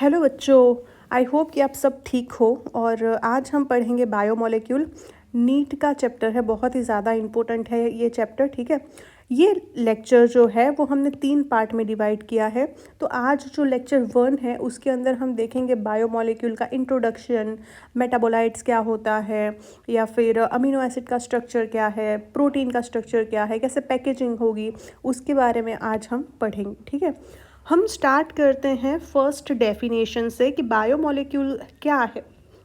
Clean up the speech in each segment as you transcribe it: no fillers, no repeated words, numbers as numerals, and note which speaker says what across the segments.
Speaker 1: Hello बच्चों। I hope कि आप सब ठीक हो। और आज हम पढ़ेंगे बायोमोलेक्यूल। नीट का चैप्टर है, बहुत ही ज़्यादा इम्पोर्टेंट है ये चैप्टर। ठीक है, ये लेक्चर जो है वो हमने 3 पार्ट में डिवाइड किया है। तो आज जो लेक्चर 1 है उसके अंदर हम देखेंगे बायोमोलेक्यूल का इंट्रोडक्शन, मेटाबोलाइट्स क्या होता है, या फिर अमीनो एसिड का स्ट्रक्चर क्या है, प्रोटीन का स्ट्रक्चर क्या है, कैसे पैकेजिंग होगी, उसके बारे में आज हम पढ़ेंगे। ठीक है, हम स्टार्ट करते हैं फर्स्ट डेफिनेशन से कि बायोमोलेक्यूल क्या है।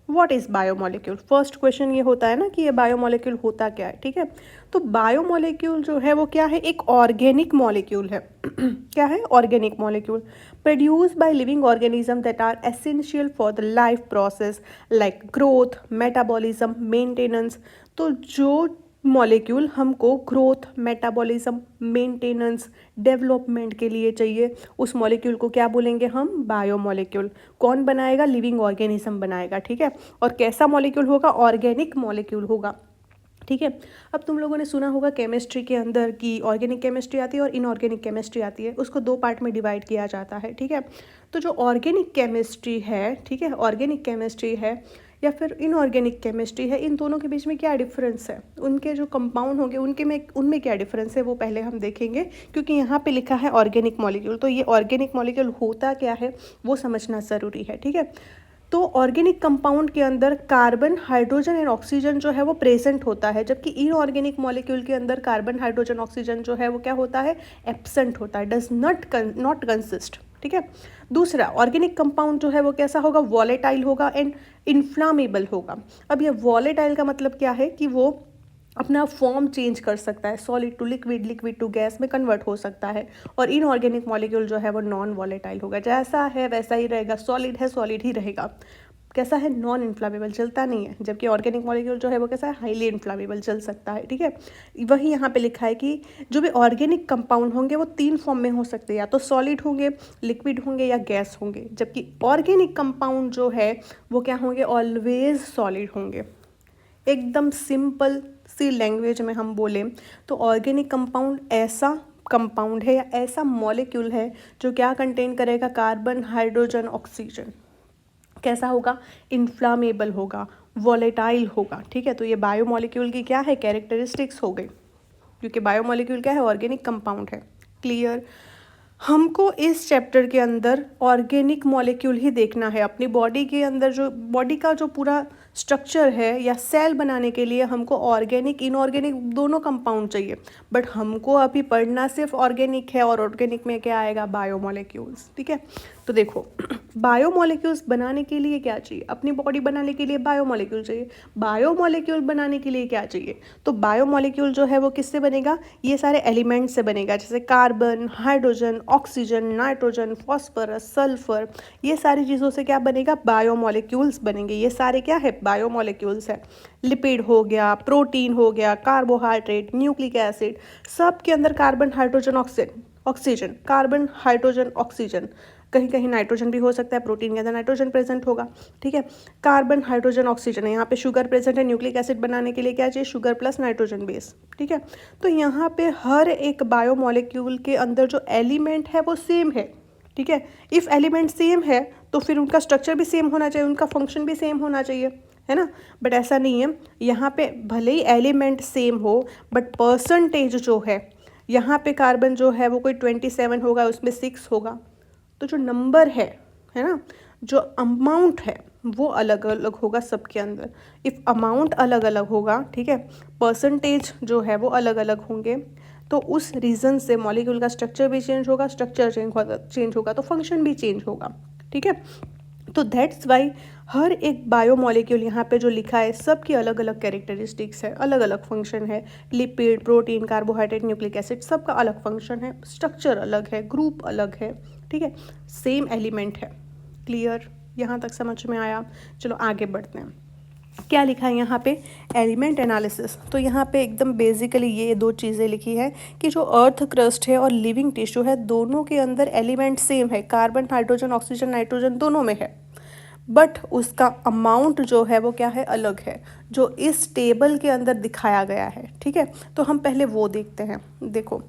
Speaker 1: What is biomolecule? First question ये होता है ना कि ये बायोमोलेक्यूल होता क्या है। ठीक है, तो बायोमोलेक्यूल जो है वो क्या है? एक ऑर्गेनिक मॉलिक्यूल है। क्या है? Organic molecule produce by living organism that are essential for the life process like growth, metabolism, maintenance. तो जो मॉलिक्यूल हमको ग्रोथ, मेटाबॉलिज्म, मेंटेनेंस, डेवलपमेंट के लिए चाहिए, उस मॉलिक्यूल को क्या बोलेंगे हम? बायोमोलेक्यूल। कौन बनाएगा? लिविंग ऑर्गेनिज्म बनाएगा। ठीक है, और कैसा मॉलिक्यूल होगा? ऑर्गेनिक मॉलिक्यूल होगा। ठीक है, अब तुम लोगों ने सुना होगा केमिस्ट्री के अंदर कि ऑर्गेनिक केमिस्ट्री आती है और इनऑर्गेनिक केमिस्ट्री आती है। उसको 2 पार्ट में डिवाइड किया जाता है। ठीक है, तो जो ऑर्गेनिक केमिस्ट्री है, ठीक है, ऑर्गेनिक केमिस्ट्री है या फिर इनऑर्गेनिक केमिस्ट्री है, इन दोनों के बीच में क्या डिफरेंस है? उनके जो कंपाउंड होंगे उनमें क्या डिफरेंस है वो पहले हम देखेंगे, क्योंकि यहाँ पे लिखा है ऑर्गेनिक मॉलिक्यूल। तो ये ऑर्गेनिक मॉलिक्यूल होता क्या है वो समझना ज़रूरी है। ठीक है, तो ऑर्गेनिक कंपाउंड के अंदर कार्बन, हाइड्रोजन एंड ऑक्सीजन जो है वो प्रेजेंट होता है, जबकि इनऑर्गेनिक मॉलिक्यूल के अंदर कार्बन, हाइड्रोजन, ऑक्सीजन जो है वो क्या होता है? एब्सेंट होता है, डज नॉट कंसिस्ट। ठीक है, दूसरा ऑर्गेनिक कंपाउंड जो है वो कैसा होगा? वॉलेटाइल होगा एंड इन्फ्लामेबल होगा। अब ये वॉलेटाइल का मतलब क्या है कि वो अपना फॉर्म चेंज कर सकता है, solid to liquid, liquid to gas में कन्वर्ट हो सकता है। और इनऑर्गेनिक मॉलिक्यूल जो है वो नॉन वॉलेटाइल होगा, जैसा है वैसा ही रहेगा, सॉलिड है सॉलिड ही रहेगा। कैसा है? नॉन इन्फ्लामेबल, जलता नहीं है। जबकि ऑर्गेनिक मॉलिक्यूल जो है वो कैसा है? हाईली इन्फ्लामेबल, जल सकता है। ठीक है, वही यहाँ पे लिखा है कि जो भी ऑर्गेनिक कंपाउंड होंगे वो 3 फॉर्म में हो सकते हैं, या तो सॉलिड होंगे, लिक्विड होंगे या गैस होंगे। जबकि ऑर्गेनिक कंपाउंड जो है वो क्या होंगे? ऑलवेज सॉलिड होंगे। एकदम सिंपल सी लैंग्वेज में हम बोलें तो ऑर्गेनिक कंपाउंड ऐसा कंपाउंड है या ऐसा मॉलिक्यूल है जो क्या कंटेन करेगा? Carbon, hydrogen, oxygen. कैसा होगा? इन्फ्लामेबल होगा, वॉलेटाइल होगा। ठीक है, तो ये बायोमोलिक्यूल की क्या है? कैरेक्टरिस्टिक्स हो गई, क्योंकि बायोमोलिक्यूल क्या है? ऑर्गेनिक कंपाउंड है। क्लियर? हमको इस चैप्टर के अंदर ऑर्गेनिक मॉलिक्यूल ही देखना है। अपनी बॉडी के अंदर जो बॉडी का जो पूरा स्ट्रक्चर है या सेल बनाने के लिए हमको ऑर्गेनिक, इनऑर्गेनिक दोनों कंपाउंड चाहिए। बट हमको अभी पढ़ना सिर्फ ऑर्गेनिक है, और ऑर्गेनिक में क्या आएगा? बायोमोलिक्यूल्स। ठीक है, तो देखो बायोमोलिक्यूल्स बनाने के लिए क्या चाहिए? अपनी बॉडी बनाने के लिए बायोमोलिक्यूल चाहिए। बायोमोलिक्यूल बनाने के लिए क्या चाहिए? तो बायोमोलिक्यूल जो है वो किससे बनेगा? ये सारे एलिमेंट से बनेगा, जैसे carbon, hydrogen, oxygen, nitrogen, phosphorus, sulphur. ये सारी चीज़ों से क्या बनेगा? बायोमोलिक्यूल्स बनेंगे। ये सारे क्या है? बायोमोलिक्यूल्स है। लिपिड हो गया, प्रोटीन हो गया, कार्बोहाइड्रेट, न्यूक्लिक एसिड, सब के अंदर carbon, hydrogen, oxygen, carbon, hydrogen, oxygen. कहीं कहीं नाइट्रोजन भी हो सकता है, प्रोटीन के अंदर नाइट्रोजन प्रेजेंट होगा। ठीक है, कार्बन, हाइड्रोजन, ऑक्सीजन है। यहाँ पे शुगर प्रेजेंट है, न्यूक्लिक एसिड बनाने के लिए क्या चाहिए? Sugar plus nitrogen base. ठीक है, तो यहाँ पे हर एक बायोमोलिक्यूल के अंदर जो एलिमेंट है वो सेम है। ठीक है, इफ़ एलिमेंट सेम है तो फिर उनका स्ट्रक्चर भी सेम होना चाहिए, उनका फंक्शन भी सेम होना चाहिए, है ना। बट ऐसा नहीं है, यहाँ पे भले ही एलिमेंट सेम हो बट परसेंटेज जो है, यहाँ पे कार्बन जो है वो कोई 27 होगा, उसमें 6 होगा। तो जो नंबर है ना, जो अमाउंट है वो अलग अलग होगा सबके अंदर। इफ़ अमाउंट अलग अलग होगा, ठीक है, परसेंटेज जो है वो अलग अलग होंगे, तो उस रीज़न से मॉलिक्यूल का स्ट्रक्चर भी चेंज होगा, स्ट्रक्चर चेंज होगा तो फंक्शन भी चेंज होगा। ठीक है, तो दैट्स वाई हर एक बायोमोलिक्यूल यहाँ पे जो लिखा है सबकी अलग अलग कैरेक्टरिस्टिक्स है, अलग अलग फंक्शन है। Lipid, protein, carbohydrate, nucleic acid, सबका अलग फंक्शन है, स्ट्रक्चर अलग है, ग्रुप अलग है। ठीक है, सेम एलिमेंट है। क्लियर? यहाँ तक समझ में आया? चलो आगे बढ़ते हैं। क्या लिखा है यहाँ पे? Element analysis. तो यहाँ पे एकदम बेसिकली ये 2 चीज़ें लिखी है कि जो अर्थ क्रस्ट है और लिविंग टिश्यू है, दोनों के अंदर एलिमेंट सेम है, कार्बन, हाइड्रोजन, ऑक्सीजन, नाइट्रोजन दोनों में है, बट उसका अमाउंट जो है वो क्या है? अलग है, जो इस टेबल के अंदर दिखाया गया है। ठीक है, तो हम पहले वो देखते हैं। देखो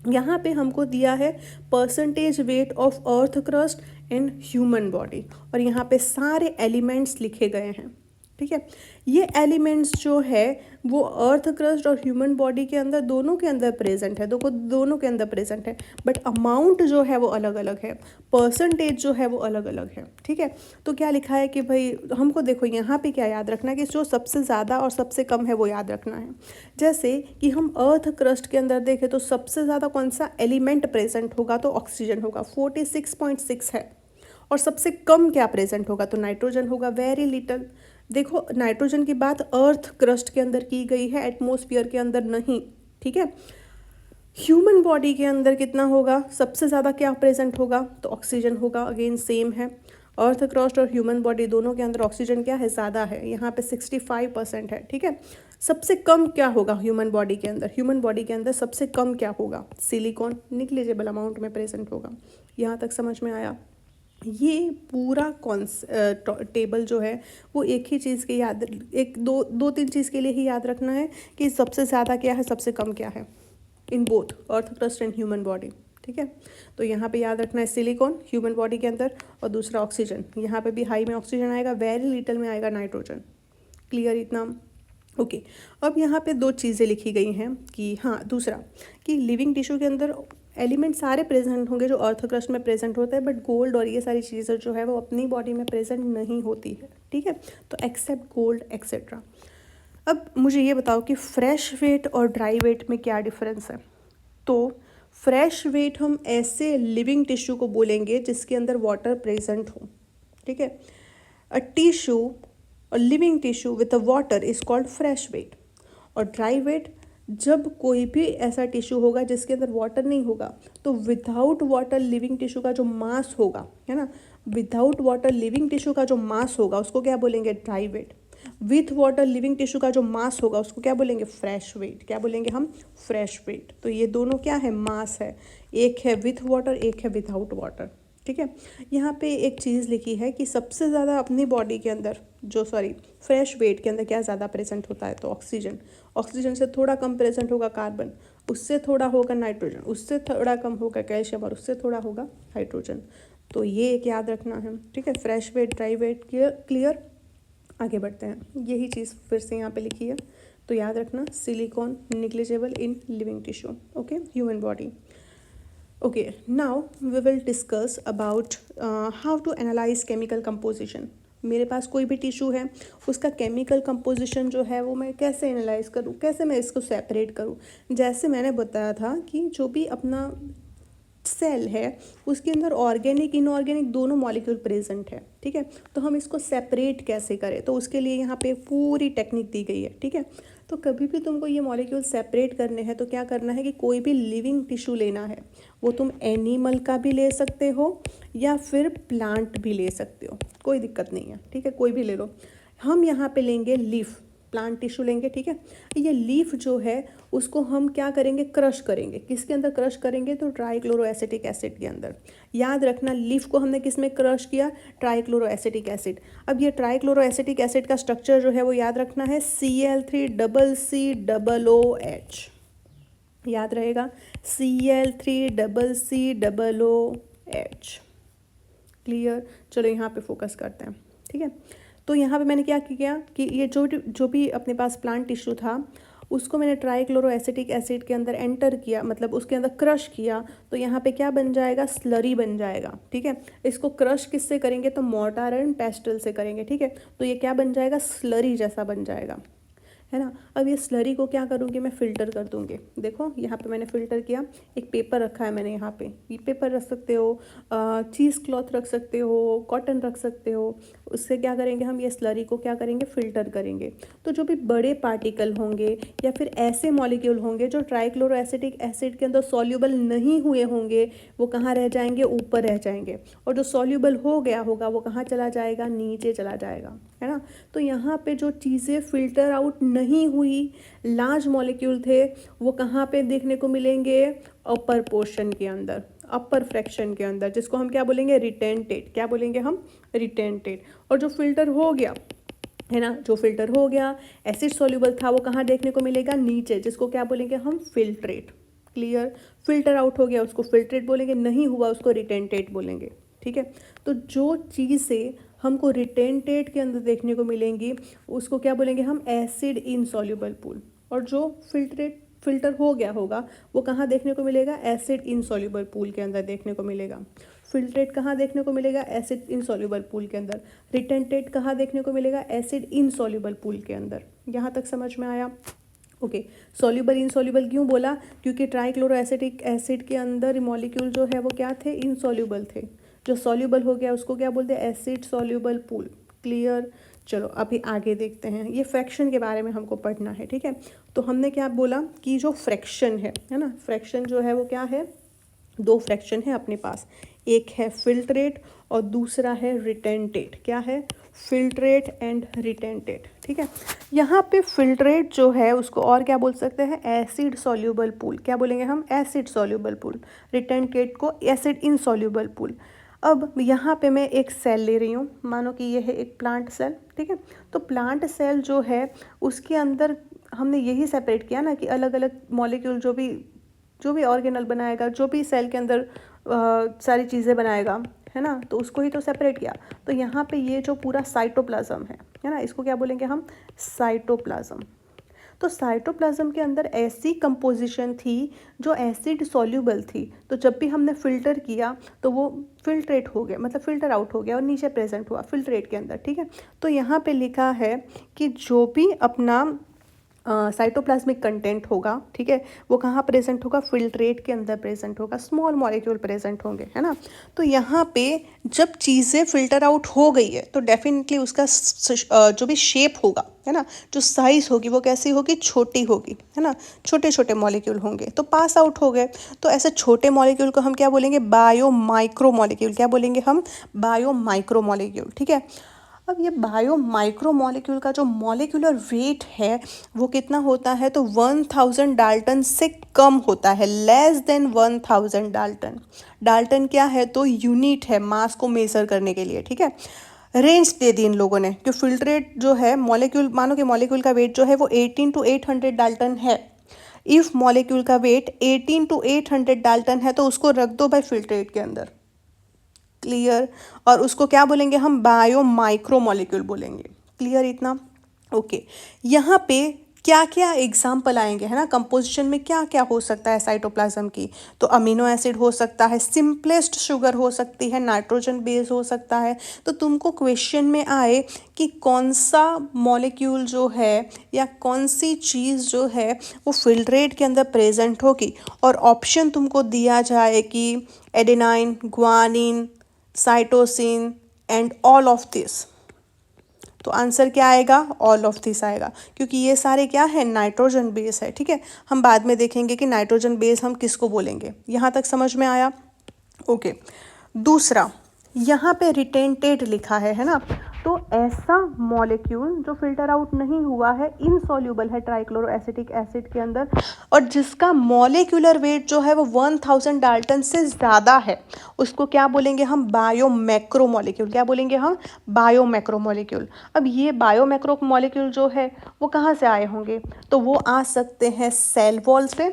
Speaker 1: यहाँ पे हमको दिया है percentage weight of earth crust in human body, और यहाँ पे सारे एलिमेंट्स लिखे गए हैं। ठीक है, ये एलिमेंट्स जो है वो अर्थ क्रस्ट और ह्यूमन बॉडी के अंदर, दोनों के अंदर प्रेजेंट है, दोनों के अंदर प्रेजेंट है, बट अमाउंट जो है वो अलग अलग है, परसेंटेज जो है वो अलग अलग है। ठीक है, तो क्या लिखा है कि भाई हमको देखो यहाँ पे क्या याद रखना है कि जो सबसे ज़्यादा और सबसे कम है वो याद रखना है। जैसे कि हम अर्थ क्रस्ट के अंदर देखें तो सबसे ज़्यादा कौन सा एलिमेंट प्रेजेंट होगा, तो ऑक्सीजन होगा, 46.6 है। और सबसे कम क्या प्रेजेंट होगा, तो नाइट्रोजन होगा, वेरी लिटल। देखो नाइट्रोजन की बात अर्थ क्रस्ट के अंदर की गई है, एटमॉस्फेयर के अंदर नहीं। ठीक है, ह्यूमन बॉडी के अंदर कितना होगा, सबसे ज़्यादा क्या प्रेजेंट होगा, तो ऑक्सीजन होगा, अगेन सेम है। अर्थ क्रस्ट और ह्यूमन बॉडी दोनों के अंदर ऑक्सीजन क्या है, ज़्यादा है, यहाँ पे 65% है। ठीक है, सबसे कम क्या होगा ह्यूमन बॉडी के अंदर, ह्यूमन बॉडी के अंदर सबसे कम क्या होगा, सिलिकॉन, निग्लिजिबल अमाउंट में प्रेजेंट होगा। यहाँ तक समझ में आया। ये पूरा टेबल जो है वो एक ही चीज़ के याद, एक दो तीन चीज़ के लिए ही याद रखना है कि सबसे ज़्यादा क्या है, सबसे कम क्या है, in both earth crust and human body. ठीक है, तो यहाँ पे याद रखना है सिलिकॉन ह्यूमन बॉडी के अंदर, और दूसरा ऑक्सीजन, यहाँ पे भी हाई में ऑक्सीजन आएगा, वेरी लिटल में आएगा नाइट्रोजन। क्लियर इतना? ओके, अब यहाँ पे दो चीज़ें लिखी गई हैं कि हाँ, दूसरा कि लिविंग टिश्यू के अंदर एलिमेंट सारे प्रेजेंट होंगे जो अर्थ क्रस्ट में प्रेजेंट होता है, बट गोल्ड और ये सारी चीज़ें जो है वो अपनी बॉडी में प्रेजेंट नहीं होती है। ठीक है, तो एक्सेप्ट गोल्ड एक्सेट्रा। अब मुझे ये बताओ कि फ्रेश वेट और ड्राई वेट में क्या डिफरेंस है। तो फ्रेश वेट हम ऐसे लिविंग टिश्यू को बोलेंगे जिसके अंदर वाटर प्रेजेंट हो। ठीक है, a tissue, a living tissue with a water is called fresh weight. और ड्राई वेट जब कोई भी ऐसा टिश्यू होगा जिसके अंदर वाटर नहीं होगा, तो विदाउट वाटर लिविंग टिश्यू का जो मास होगा, है ना, विदाउट वाटर लिविंग टिश्यू का जो मास होगा उसको क्या बोलेंगे, dry weight. With water living tissue का जो मास होगा उसको क्या बोलेंगे, फ्रेश वेट। क्या बोलेंगे हम, फ्रेश वेट। तो ये दोनों क्या है, मास है, एक है विथ वाटर, एक है विदाउट वाटर। ठीक है, यहाँ पे एक चीज़ लिखी है कि सबसे ज़्यादा अपनी बॉडी के अंदर फ्रेश वेट के अंदर क्या ज़्यादा प्रेजेंट होता है, तो ऑक्सीजन। ऑक्सीजन से थोड़ा कम प्रेजेंट होगा कार्बन, उससे थोड़ा होगा नाइट्रोजन, उससे थोड़ा कम होगा कैल्शियम, और उससे थोड़ा होगा हाइड्रोजन। तो ये एक याद रखना है। ठीक है, fresh weight, dry weight, clear. आगे बढ़ते हैं, यही चीज़ फिर से यहाँ पे लिखी है, तो याद रखना silicon negligible in living tissue, okay, human body. Okay, now we will discuss about how to analyze chemical composition. मेरे पास कोई भी टिश्यू है, उसका केमिकल कंपोजिशन जो है वो मैं कैसे एनालाइज करूँ, कैसे मैं इसको सेपरेट करूँ। जैसे मैंने बताया था कि जो भी अपना सेल है उसके अंदर ऑर्गेनिक इनऑर्गेनिक दोनों मॉलिक्यूल प्रेजेंट है। ठीक है, तो हम इसको सेपरेट कैसे करें, तो उसके लिए यहाँ पे पूरी टेक्निक दी गई है। ठीक है, तो कभी भी तुमको ये मॉलिक्यूल सेपरेट करने हैं तो क्या करना है कि कोई भी लिविंग टिश्यू लेना है, वो तुम एनिमल का भी ले सकते हो या फिर प्लांट भी ले सकते हो, कोई दिक्कत नहीं है। ठीक है, कोई भी ले लो। हम यहाँ पे लेंगे लीफ, प्लांट टिश्यू लेंगे। ठीक है, ये लीफ जो है उसको हम क्या करेंगे, क्रश करेंगे। किसके अंदर क्रश करेंगे, तो ट्राइक्लोरोएसिटिक एसिड के अंदर। याद रखना लीफ को हमने किस में क्रश किया, ट्राइक्लोरोएसिटिक एसिड। अब ये ट्राइक्लोरोएसिटिक एसिड का स्ट्रक्चर जो है वो याद रखना है Cl3CCOOH। याद रहेगा Cl3CCOOH। क्लियर, चलो यहाँ पे फोकस करते हैं। ठीक है, तो यहाँ पे मैंने क्या किया कि ये जो भी अपने पास प्लांट टिश्यू था उसको मैंने ट्राइक्लोरोएसिटिक एसिड के अंदर एंटर किया, मतलब उसके अंदर क्रश किया, तो यहाँ पे क्या बन जाएगा, स्लरी बन जाएगा। ठीक है, इसको क्रश किससे करेंगे, तो मोर्टार एंड पेस्टल से करेंगे। ठीक है, तो ये क्या बन जाएगा, स्लरी जैसा बन जाएगा, है ना। अब ये स्लरी को क्या करूँगी, मैं फ़िल्टर कर दूँगी। देखो यहाँ पे मैंने फ़िल्टर किया, एक पेपर रखा है मैंने यहाँ पे, ये पेपर रख सकते हो, चीज़ क्लॉथ रख सकते हो, कॉटन रख सकते हो। उससे क्या करेंगे हम, ये स्लरी को क्या करेंगे, फ़िल्टर करेंगे। तो जो भी बड़े पार्टिकल होंगे या फिर ऐसे मॉलिक्यूल होंगे जो ट्राइक्लोरोएसिटिक एसिड के अंदर सॉल्यूबल नहीं हुए होंगे, वो कहाँ रह जाएंगे, ऊपर रह जाएंगे। और जो सॉल्यूबल हो गया होगा वो कहाँ चला जाएगा, नीचे चला जाएगा, है ना। तो यहाँ पे जो चीज़ें फिल्टर आउट नहीं हुई, लार्ज मॉलिक्यूल थे, वो कहाँ पे देखने को मिलेंगे, अपर पोर्शन के अंदर, अपर फ्रैक्शन के अंदर, जिसको हम क्या बोलेंगे, रिटेंटेड। क्या बोलेंगे हम, रिटेंटेड। और जो फिल्टर हो गया, है ना, जो फिल्टर हो गया, एसिड सॉल्यूबल था, वो कहाँ देखने को मिलेगा, नीचे, जिसको क्या बोलेंगे हम, फिल्ट्रेट। क्लियर। फिल्टर आउट हो गया उसको फिल्ट्रेट बोलेंगे, नहीं हुआ उसको रिटेंटेट बोलेंगे, ठीक है। तो जो चीज़ें हमको रिटेंटेट के अंदर देखने को मिलेंगी उसको क्या बोलेंगे हम, एसिड इनसॉल्युबल पूल। और जो फिल्टर हो गया होगा वो कहाँ देखने को मिलेगा, एसिड इनसॉल्युबल पूल के अंदर देखने को मिलेगा। फिल्ट्रेट कहाँ देखने को मिलेगा, एसिड इनसॉल्युबल पूल के अंदर। रिटेंटेट कहाँ देखने को मिलेगा, एसिड इनसॉल्युबल पूल के अंदर। यहाँ तक समझ में आया? ओके। सॉल्युबल इनसॉल्युबल क्यों बोला, क्योंकि ट्राइक्लोरोएसिटिक एसिड के अंदर मॉलिक्यूल जो है वो क्या थे, इनसॉल्युबल थे। जो सॉल्युबल हो गया उसको क्या बोलते हैं, एसिड सॉल्युबल पूल। क्लियर। चलो अभी आगे देखते हैं, ये फ्रैक्शन के बारे में हमको पढ़ना है, ठीक है। तो हमने क्या बोला कि जो फ्रैक्शन है ना, फ्रैक्शन जो है वो क्या है, दो फ्रैक्शन है अपने पास, एक है फिल्ट्रेट और दूसरा है रिटेंटेट। क्या है, फिल्ट्रेट एंड रिटेंटेट, ठीक है। यहाँ पे फिल्ट्रेट जो है उसको और क्या बोल सकते हैं, एसिड सॉल्युबल पूल। क्या बोलेंगे हम, एसिड सॉल्युबल पूल। रिटेंटेट को एसिड इनसॉल्युबल पूल। अब यहाँ पे मैं एक सेल ले रही हूँ, मानो कि ये है एक प्लांट सेल, ठीक है। तो प्लांट सेल जो है उसके अंदर हमने यही सेपरेट किया ना कि अलग अलग मॉलिक्यूल जो भी ऑर्गेनल बनाएगा, जो भी सेल के अंदर सारी चीज़ें बनाएगा, है ना, तो उसको ही तो सेपरेट किया। तो यहाँ पे ये जो पूरा साइटोप्लाज्म है ना, इसको क्या बोलेंगे हम, साइटोप्लाज्म। तो साइटोप्लाज्म के अंदर ऐसी कंपोजिशन थी जो एसिड सॉल्युबल थी। तो जब भी हमने फ़िल्टर किया तो वो फिल्ट्रेट हो गया, मतलब फ़िल्टर आउट हो गया और नीचे प्रेजेंट हुआ फिल्ट्रेट के अंदर, ठीक है। तो यहाँ पे लिखा है कि जो भी अपना साइटोप्लाज्मिक कंटेंट होगा, ठीक है, वो कहाँ प्रेजेंट होगा, फिल्ट्रेट के अंदर प्रेजेंट होगा, स्मॉल मॉलिक्यूल प्रेजेंट होंगे, है ना। तो यहाँ पे जब चीज़ें फिल्टर आउट हो गई है तो डेफिनेटली उसका जो भी शेप होगा, है ना, जो साइज़ होगी वो कैसी होगी, छोटी होगी, है ना, छोटे छोटे मॉलिक्यूल होंगे। तो पास आउट हो गए, तो ऐसे छोटे मॉलिक्यूल को हम क्या बोलेंगे, बायो माइक्रो मॉलिक्यूल। क्या बोलेंगे हम, बायो माइक्रो मॉलिक्यूल, ठीक है। अब ये बायो माइक्रो मॉलिक्यूल का जो मॉलिक्यूलर वेट है वो कितना होता है, तो 1000 डाल्टन से कम होता है, लेस देन 1000 डाल्टन। डाल्टन क्या है, तो यूनिट है मास को मेजर करने के लिए, ठीक है। रेंज दे दी इन लोगों ने कि फिल्ट्रेट जो है मॉलिक्यूल, मानो कि मॉलिक्यूल का वेट जो है वो 18 to 800 डाल्टन है। इफ़ मॉलिक्यूल का वेट 18 to 800 डाल्टन है तो उसको रख दो भाई फिल्ट्रेट के अंदर। क्लियर। और उसको क्या बोलेंगे हम, बायो माइक्रो मॉलिक्यूल बोलेंगे। क्लियर इतना? ओके। यहाँ पे क्या क्या एग्जाम्पल आएंगे, है ना, कंपोजिशन में क्या क्या हो सकता है साइटोप्लाज्म की। तो अमीनो एसिड हो सकता है, सिंपलेस्ट शुगर हो सकती है, नाइट्रोजन बेस हो सकता है। तो तुमको क्वेश्चन में आए कि कौन सा मॉलिक्यूल जो है या कौन सी चीज़ जो है वो फिल्ट्रेट के अंदर प्रेजेंट होगी, और ऑप्शन तुमको दिया जाए कि adenine, guanine, cytosine and all of this, तो आंसर क्या आएगा, ऑल ऑफ दिस आएगा, क्योंकि ये सारे क्या है, नाइट्रोजन बेस है, ठीक है। हम बाद में देखेंगे कि नाइट्रोजन बेस हम किसको बोलेंगे। यहाँ तक समझ में आया? ओके। दूसरा, यहाँ पे रिटेंटेट लिखा है ना, तो ऐसा मॉलिक्यूल जो फिल्टर आउट नहीं हुआ है, इनसॉल्युबल है ट्राइक्लोरोएसिटिक एसिड के अंदर, और जिसका मॉलिक्यूलर वेट जो है वो 1000 डाल्टन से ज़्यादा है, उसको क्या बोलेंगे हम, बायो मैक्रो मॉलिक्यूल। क्या बोलेंगे हम, बायो मैक्रो मॉलिक्यूल। अब ये बायो मैक्रो मॉलिक्यूल जो है वो कहाँ से आए होंगे, तो वो आ सकते हैं सेल वॉल से,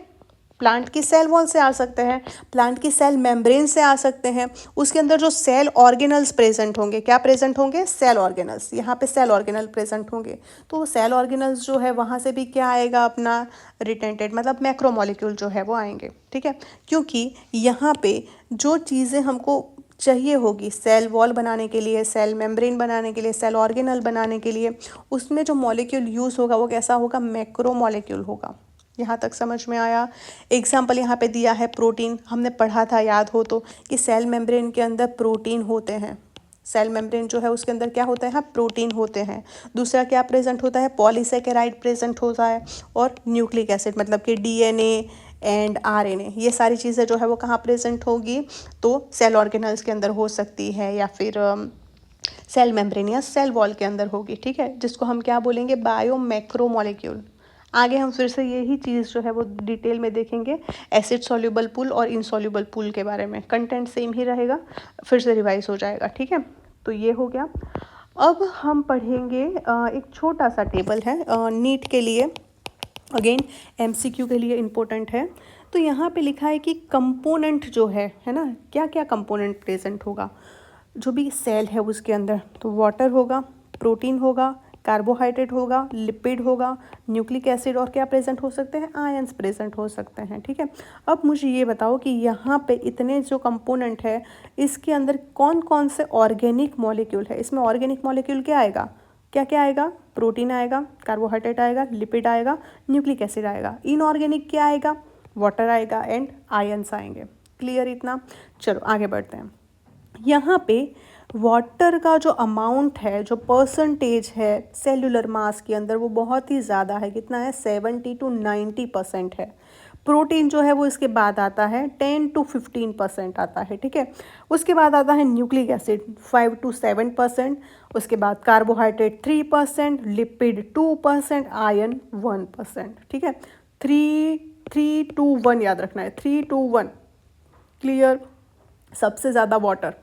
Speaker 1: प्लांट की सेल वॉल से आ सकते हैं, प्लांट की सेल मेम्ब्रेन से आ सकते हैं। उसके अंदर जो सेल ऑर्गेनल्स प्रेजेंट होंगे, क्या प्रेजेंट होंगे, सेल ऑर्गेनल्स। यहाँ पे सेल ऑर्गेनल प्रेजेंट होंगे, तो वो सेल ऑर्गेनल्स जो है वहाँ से भी क्या आएगा, अपना रिटेंटेड, मतलब मैक्रोमोलिक्यूल जो है वो आएंगे, ठीक है। क्योंकि यहाँ पे जो चीज़ें हमको चाहिए होगी सेल वॉल बनाने के लिए, सेल मेम्ब्रेन बनाने के लिए, सेल ऑर्गेनल बनाने के लिए, उसमें जो मॉलिक्यूल यूज़ होगा वो कैसा होगा, मैक्रो मॉलिक्यूल होगा। यहाँ तक समझ में आया? एग्जाम्पल यहाँ पे दिया है प्रोटीन, हमने पढ़ा था, याद हो तो, कि सेल मेम्ब्रेन के अंदर प्रोटीन होते हैं। सेल मेम्ब्रेन जो है उसके अंदर क्या होता है, हाँ, प्रोटीन होते हैं। दूसरा क्या प्रेजेंट होता है, पॉलीसेकेराइड प्रेजेंट होता है, और न्यूक्लिक एसिड, मतलब कि डीएनए एंड आरएनए, ये सारी चीज़ें जो है वो कहाँ प्रेजेंट होगी, तो सेल ऑर्गेनल्स के अंदर हो सकती है, या फिर सेल मेम्ब्रेन या सेल वॉल के अंदर होगी, ठीक है, जिसको हम क्या बोलेंगे, बायो मैक्रो मॉलिक्यूल। आगे हम फिर से यही चीज़ जो है वो डिटेल में देखेंगे, एसिड सॉल्युबल पूल और इनसॉल्युबल पूल के बारे में। कंटेंट सेम ही रहेगा, फिर से रिवाइज हो जाएगा, ठीक है। तो ये हो गया। अब हम पढ़ेंगे एक छोटा सा टेबल है नीट के लिए, अगेन एमसीक्यू के लिए इम्पोर्टेंट है। तो यहाँ पे लिखा है कि कंपोनेंट जो है ना, क्या क्या कंपोनेंट प्रेजेंट होगा जो भी सेल है उसके अंदर। तो वाटर होगा, प्रोटीन होगा, कार्बोहाइड्रेट होगा, लिपिड होगा, न्यूक्लिक एसिड, और क्या प्रेजेंट हो सकते हैं, आयंस प्रेजेंट हो सकते हैं। ठीक है, अब मुझे ये बताओ कि यहाँ पे इतने जो कंपोनेंट है इसके अंदर कौन कौन से ऑर्गेनिक मॉलिक्यूल है। इसमें ऑर्गेनिक मॉलिक्यूल क्या आएगा, क्या क्या आएगा, प्रोटीन आएगा, कार्बोहाइड्रेट आएगा, लिपिड आएगा, न्यूक्लिक एसिड आएगा। इनऑर्गेनिक क्या आएगा, वाटर आएगा एंड आयंस आएंगे। क्लियर इतना। चलो आगे बढ़ते हैं। यहाँ पे वाटर का जो अमाउंट है, जो परसेंटेज है सेल्यूलर मास के अंदर, वो बहुत ही ज़्यादा है। कितना है, 70 to 90% है। प्रोटीन जो है वो इसके बाद आता है, 10 to 15% आता है। ठीक है, उसके बाद आता है न्यूक्लिक एसिड 5 to 7%, उसके बाद कार्बोहाइड्रेट 3%, लिपिड 2%, आयरन 1%। ठीक है, 3-3-2-1 याद रखना है, 3-2-1। क्लियर। सबसे ज़्यादा वाटर,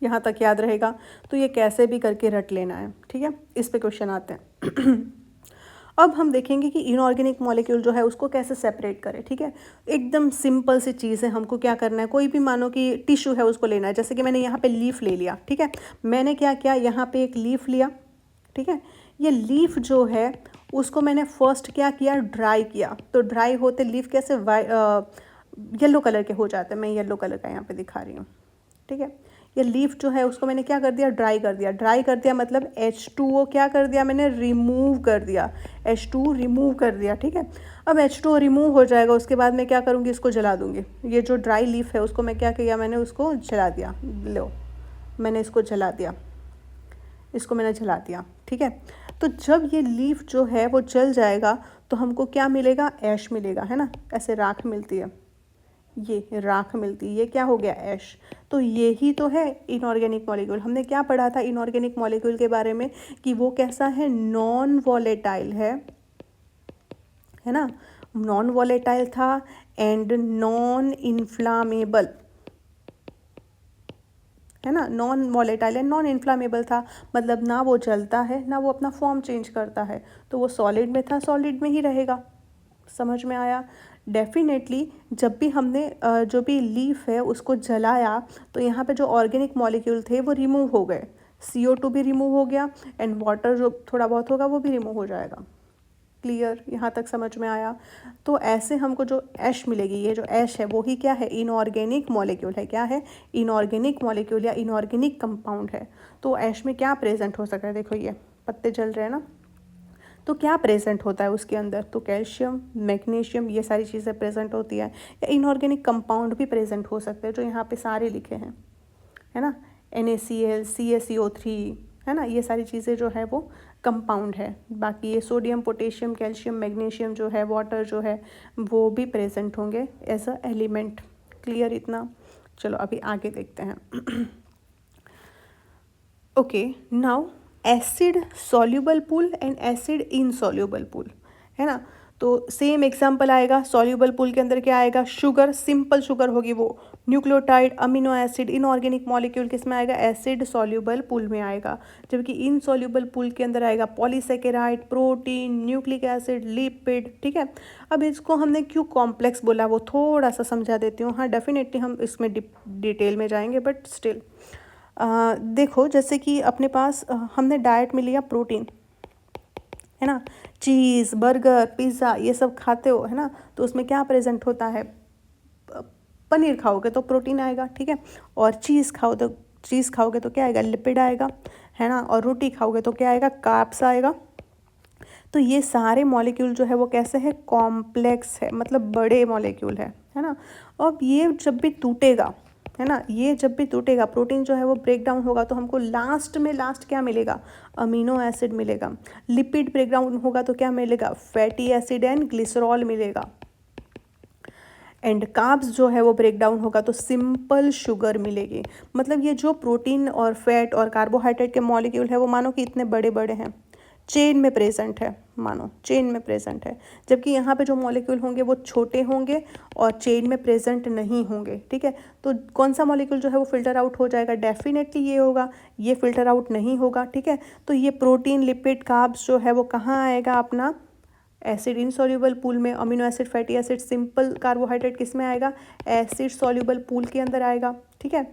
Speaker 1: यहाँ तक याद रहेगा। तो ये कैसे भी करके रट लेना है। ठीक है, इस पे क्वेश्चन आते हैं। अब हम देखेंगे कि इनऑर्गेनिक मॉलिक्यूल जो है उसको कैसे सेपरेट करें। ठीक है, एकदम सिंपल सी चीज़ है। हमको क्या करना है, कोई भी मानो कि टिश्यू है उसको लेना है। जैसे कि मैंने यहाँ पे लीफ ले लिया। ठीक है, मैंने क्या किया, यहाँ पे एक लीफ लिया। ठीक है, ये लीफ जो है उसको मैंने फर्स्ट क्या किया, ड्राई किया। तो ड्राई होते लीफ कैसे येलो कलर के हो जाते हैं। मैं येलो कलर का यहाँ पे दिखा रही हूँ। ठीक है, ये लीफ जो है उसको मैंने क्या कर दिया, ड्राई कर दिया। ड्राई कर दिया मतलब H2O क्या कर दिया मैंने, रिमूव कर दिया। H2 रिमूव कर दिया। ठीक है, अब H2O रिमूव हो जाएगा, उसके बाद मैं क्या करूँगी, इसको जला दूँगी। ये जो ड्राई लीफ है उसको मैं क्या किया, मैंने उसको जला दिया। लो, मैंने इसको जला दिया, इसको मैंने जला दिया। ठीक है, तो जब ये लीफ जो है वो जल जाएगा तो हमको क्या मिलेगा, ऐश मिलेगा, है ना। ऐसे राख मिलती है, ये राख मिलती है, ये क्या हो गया, ऐश। तो यही तो है इनऑर्गेनिक मॉलिक्यूल। हमने क्या पढ़ा था इनऑर्गेनिक मॉलिक्यूल के बारे में, कि वो कैसा है, नॉन वॉलेटाइल है ना। नॉन वॉलेटाइल था एंड नॉन इन्फ्लामेबल, है ना। Non volatile and non inflammable था, मतलब ना वो जलता है ना वो अपना फॉर्म चेंज करता है। तो वो सॉलिड में था, सॉलिड में ही रहेगा। समझ में आया। डेफिनेटली जब भी हमने जो भी लीफ है उसको जलाया तो यहाँ पे जो ऑर्गेनिक मॉलिक्यूल थे वो रिमूव हो गए। CO2 भी रिमूव हो गया एंड वाटर जो थोड़ा बहुत होगा वो भी रिमूव हो जाएगा। क्लियर, यहाँ तक समझ में आया। तो ऐसे हमको जो ऐश मिलेगी, ये जो ऐश है वो ही क्या है, इनऑर्गेनिक मॉलिक्यूल है। क्या है, इनऑर्गेनिक मॉलिक्यूल या इनऑर्गेनिक कंपाउंड है। तो ऐश में क्या प्रेजेंट हो सकता है, देखो ये पत्ते जल रहे हैं ना, तो क्या प्रेजेंट होता है उसके अंदर, तो कैल्शियम, मैग्नीशियम, ये सारी चीज़ें प्रेजेंट होती है। या इनऑर्गेनिक कंपाउंड भी प्रेजेंट हो सकते हैं जो यहाँ पे सारे लिखे हैं, है ना। NaCl, CaCO3, है ना, ये सारी चीज़ें जो है वो कंपाउंड है। बाकी ये सोडियम, पोटेशियम, कैल्शियम, मैग्नीशियम जो है, वाटर जो है वो भी प्रेजेंट होंगे एज अ एलिमेंट। क्लियर इतना। चलो अभी आगे देखते हैं। Okay, now acid soluble pool and acid insoluble pool, है ना। तो सेम एग्जांपल आएगा। सॉल्यूबल पूल के अंदर क्या आएगा, शुगर, सिंपल शुगर होगी वो, nucleotide, amino acid. Inorganic molecule किस में आएगा, एसिड सॉल्यूबल पूल में आएगा। जबकि इनसॉल्यूबल पूल के अंदर आएगा polysaccharide, protein, nucleic acid, lipid. ठीक है, अब इसको हमने क्यों कॉम्प्लेक्स बोला वो थोड़ा सा समझा देती हूँ। हाँ, डेफिनेटली हम इसमें डिटेल में जाएंगे, बट स्टिल देखो, जैसे कि अपने पास हमने डाइट में लिया प्रोटीन, है ना। चीज़, बर्गर, पिज़्ज़ा ये सब खाते हो, है ना। तो उसमें क्या प्रेजेंट होता है, पनीर खाओगे तो प्रोटीन आएगा। ठीक है, और चीज़ खाओगे तो क्या आएगा, लिपिड आएगा, है ना। और रोटी खाओगे तो क्या आएगा, कार्ब्स आएगा। तो ये सारे मॉलिक्यूल जो है वो कैसे है, कॉम्प्लेक्स है, मतलब बड़े मॉलिक्यूल है ना। अब ये जब भी टूटेगा, है ना, ये जब भी टूटेगा, प्रोटीन जो है वो ब्रेक डाउन होगा तो हमको लास्ट क्या मिलेगा, अमीनो एसिड मिलेगा। लिपिड ब्रेक डाउन होगा तो क्या मिलेगा, फैटी एसिड एंड ग्लिसरॉल मिलेगा। एंड कार्ब्स जो है वो ब्रेक डाउन होगा तो सिंपल शुगर मिलेगी। मतलब ये जो प्रोटीन और फैट और कार्बोहाइड्रेट के मॉलिक्यूल है वो मानो कि इतने बड़े बड़े हैं, चेन में प्रेजेंट है, मानो चेन में प्रेजेंट है। जबकि यहाँ पे जो मॉलिक्यूल होंगे वो छोटे होंगे और चेन में प्रेजेंट नहीं होंगे। ठीक है, तो कौन सा मॉलिक्यूल जो है वो फिल्टर आउट हो जाएगा, डेफिनेटली ये होगा, ये फिल्टर आउट नहीं होगा। ठीक है, तो ये प्रोटीन, लिपिड, कार्ब्स जो है वो कहाँ आएगा, अपना एसिड इनसॉल्युबल पूल में amino acid, fatty acid, simple carbohydrate किस में आएगा? एसिड सॉल्युबल पूल के अंदर आएगा। ठीक है,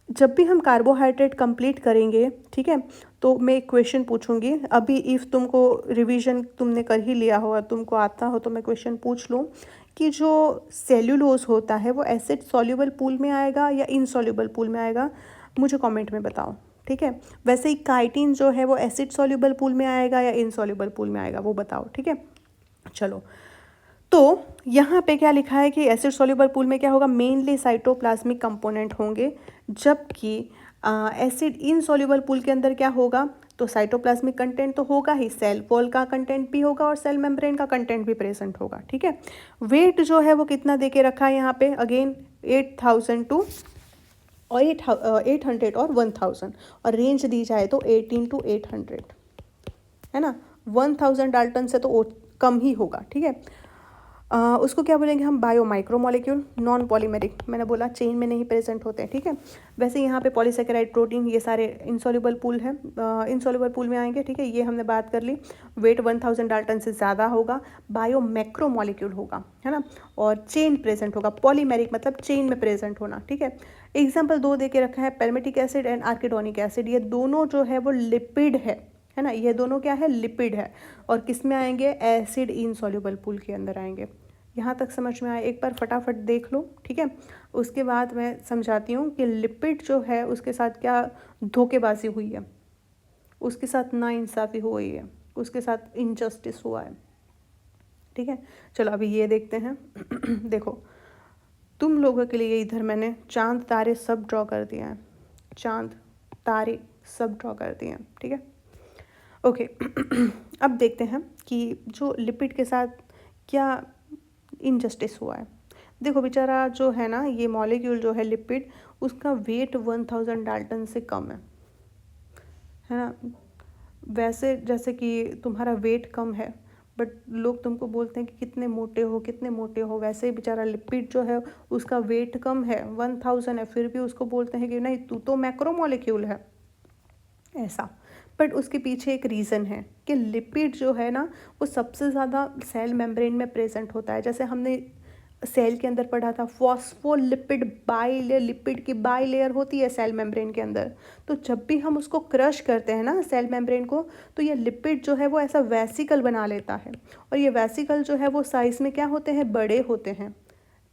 Speaker 1: जब भी हम कार्बोहाइड्रेट कंप्लीट करेंगे, ठीक है, तो मैं एक क्वेश्चन पूछूंगी। अभी इफ़ तुमको रिवीजन तुमने कर ही लिया हो और तुमको आता हो तो मैं क्वेश्चन पूछ लूँ कि जो सेल्यूलोज होता है वो एसिड सॉल्युबल पूल में आएगा या इनसॉल्युबल पूल में आएगा? मुझे कमेंट में बताओ। ठीक है, वैसे ही काइटिन जो है वो एसिड सॉल्युबल पूल में आएगा या इनसॉल्युबल पूल में आएगा, वो बताओ। ठीक है, चलो, तो यहाँ पे क्या लिखा है कि एसिड सॉल्युबल पूल में क्या होगा? मेनली साइटोप्लाज्मिक कंपोनेंट होंगे, जबकि एसिड इनसॉल्युबल पूल के अंदर क्या होगा? तो साइटोप्लाज्मिक कंटेंट तो होगा ही, सेल वॉल का कंटेंट भी होगा और सेल मेम्ब्रेन का कंटेंट भी प्रेजेंट होगा। ठीक है, वेट जो है वो कितना दे के रखा है यहाँ पे? अगेन 8000 टू और 800 और 1000, और रेंज दी जाए तो 18 to 800, है ना। 1000 डाल्टन से तो कम ही होगा। ठीक है, उसको क्या बोलेंगे हम? बायो माइक्रोमोलिक्यूल, नॉन पॉलीमेरिक, मैंने बोला चेन में नहीं प्रेजेंट होते हैं। ठीक है, वैसे यहाँ पे पॉलीसेकेराइड, प्रोटीन, ये सारे इनसॉल्युबल पूल है, इनसॉल्युबल पूल में आएंगे। ठीक है, ये हमने बात कर ली। वेट 1000 डाल्टन से ज़्यादा होगा, बायो मैक्रोमोलिक्यूल होगा, है ना, और चेन प्रेजेंट होगा। पॉलीमेरिक मतलब चेन में प्रेजेंट होना। ठीक है, एग्जाम्पल 2 दे के रखा है, पैल्मेटिक एसिड एंड आर्किडोनिक एसिड, ये दोनों जो है वो लिपिड है ना, ये दोनों क्या है? लिपिड है, और किस में आएंगे? एसिड इनसॉल्युबल पूल के अंदर आएंगे। यहाँ तक समझ में आया? एक बार फटाफट देख लो। ठीक है, उसके बाद मैं समझाती हूँ कि लिपिड जो है उसके साथ क्या धोखेबाजी हुई है, उसके साथ नाइंसाफ़ी हुई है, उसके साथ इनजस्टिस हुआ है। ठीक है, चलो अभी ये देखते हैं। देखो, तुम लोगों के लिए इधर मैंने चांद तारे सब ड्रॉ कर दिया है, चांद तारे सब ड्रॉ कर दिए हैं। ठीक है, ओके। अब देखते हैं कि जो लिपिड के साथ क्या इनजस्टिस हुआ है। देखो बेचारा जो है ना, ये मॉलिक्यूल जो है लिपिड, उसका वेट 1000 डाल्टन से कम है ना। वैसे जैसे कि तुम्हारा वेट कम है, बट लोग तुमको बोलते हैं कि कितने मोटे हो, कितने मोटे हो। वैसे ही बेचारा लिपिड जो है उसका वेट कम है, 1000 है, फिर भी उसको बोलते हैं कि नहीं तू तो मैक्रोमोलिक्यूल है, ऐसा। बट उसके पीछे एक रीज़न है कि लिपिड जो है ना वो सबसे ज़्यादा सेल मेम्ब्रेन में प्रेजेंट होता है। जैसे हमने सेल के अंदर पढ़ा था, फॉस्फोलिपिड बाइलेयर, लिपिड की बाइलेयर होती है सेल मेम्ब्रेन के अंदर। तो जब भी हम उसको क्रश करते हैं ना सेल मेम्ब्रेन को, तो ये लिपिड जो है वो ऐसा वेसिकल बना लेता है, और ये वेसिकल जो है वो साइज़ में क्या होते हैं? बड़े होते हैं।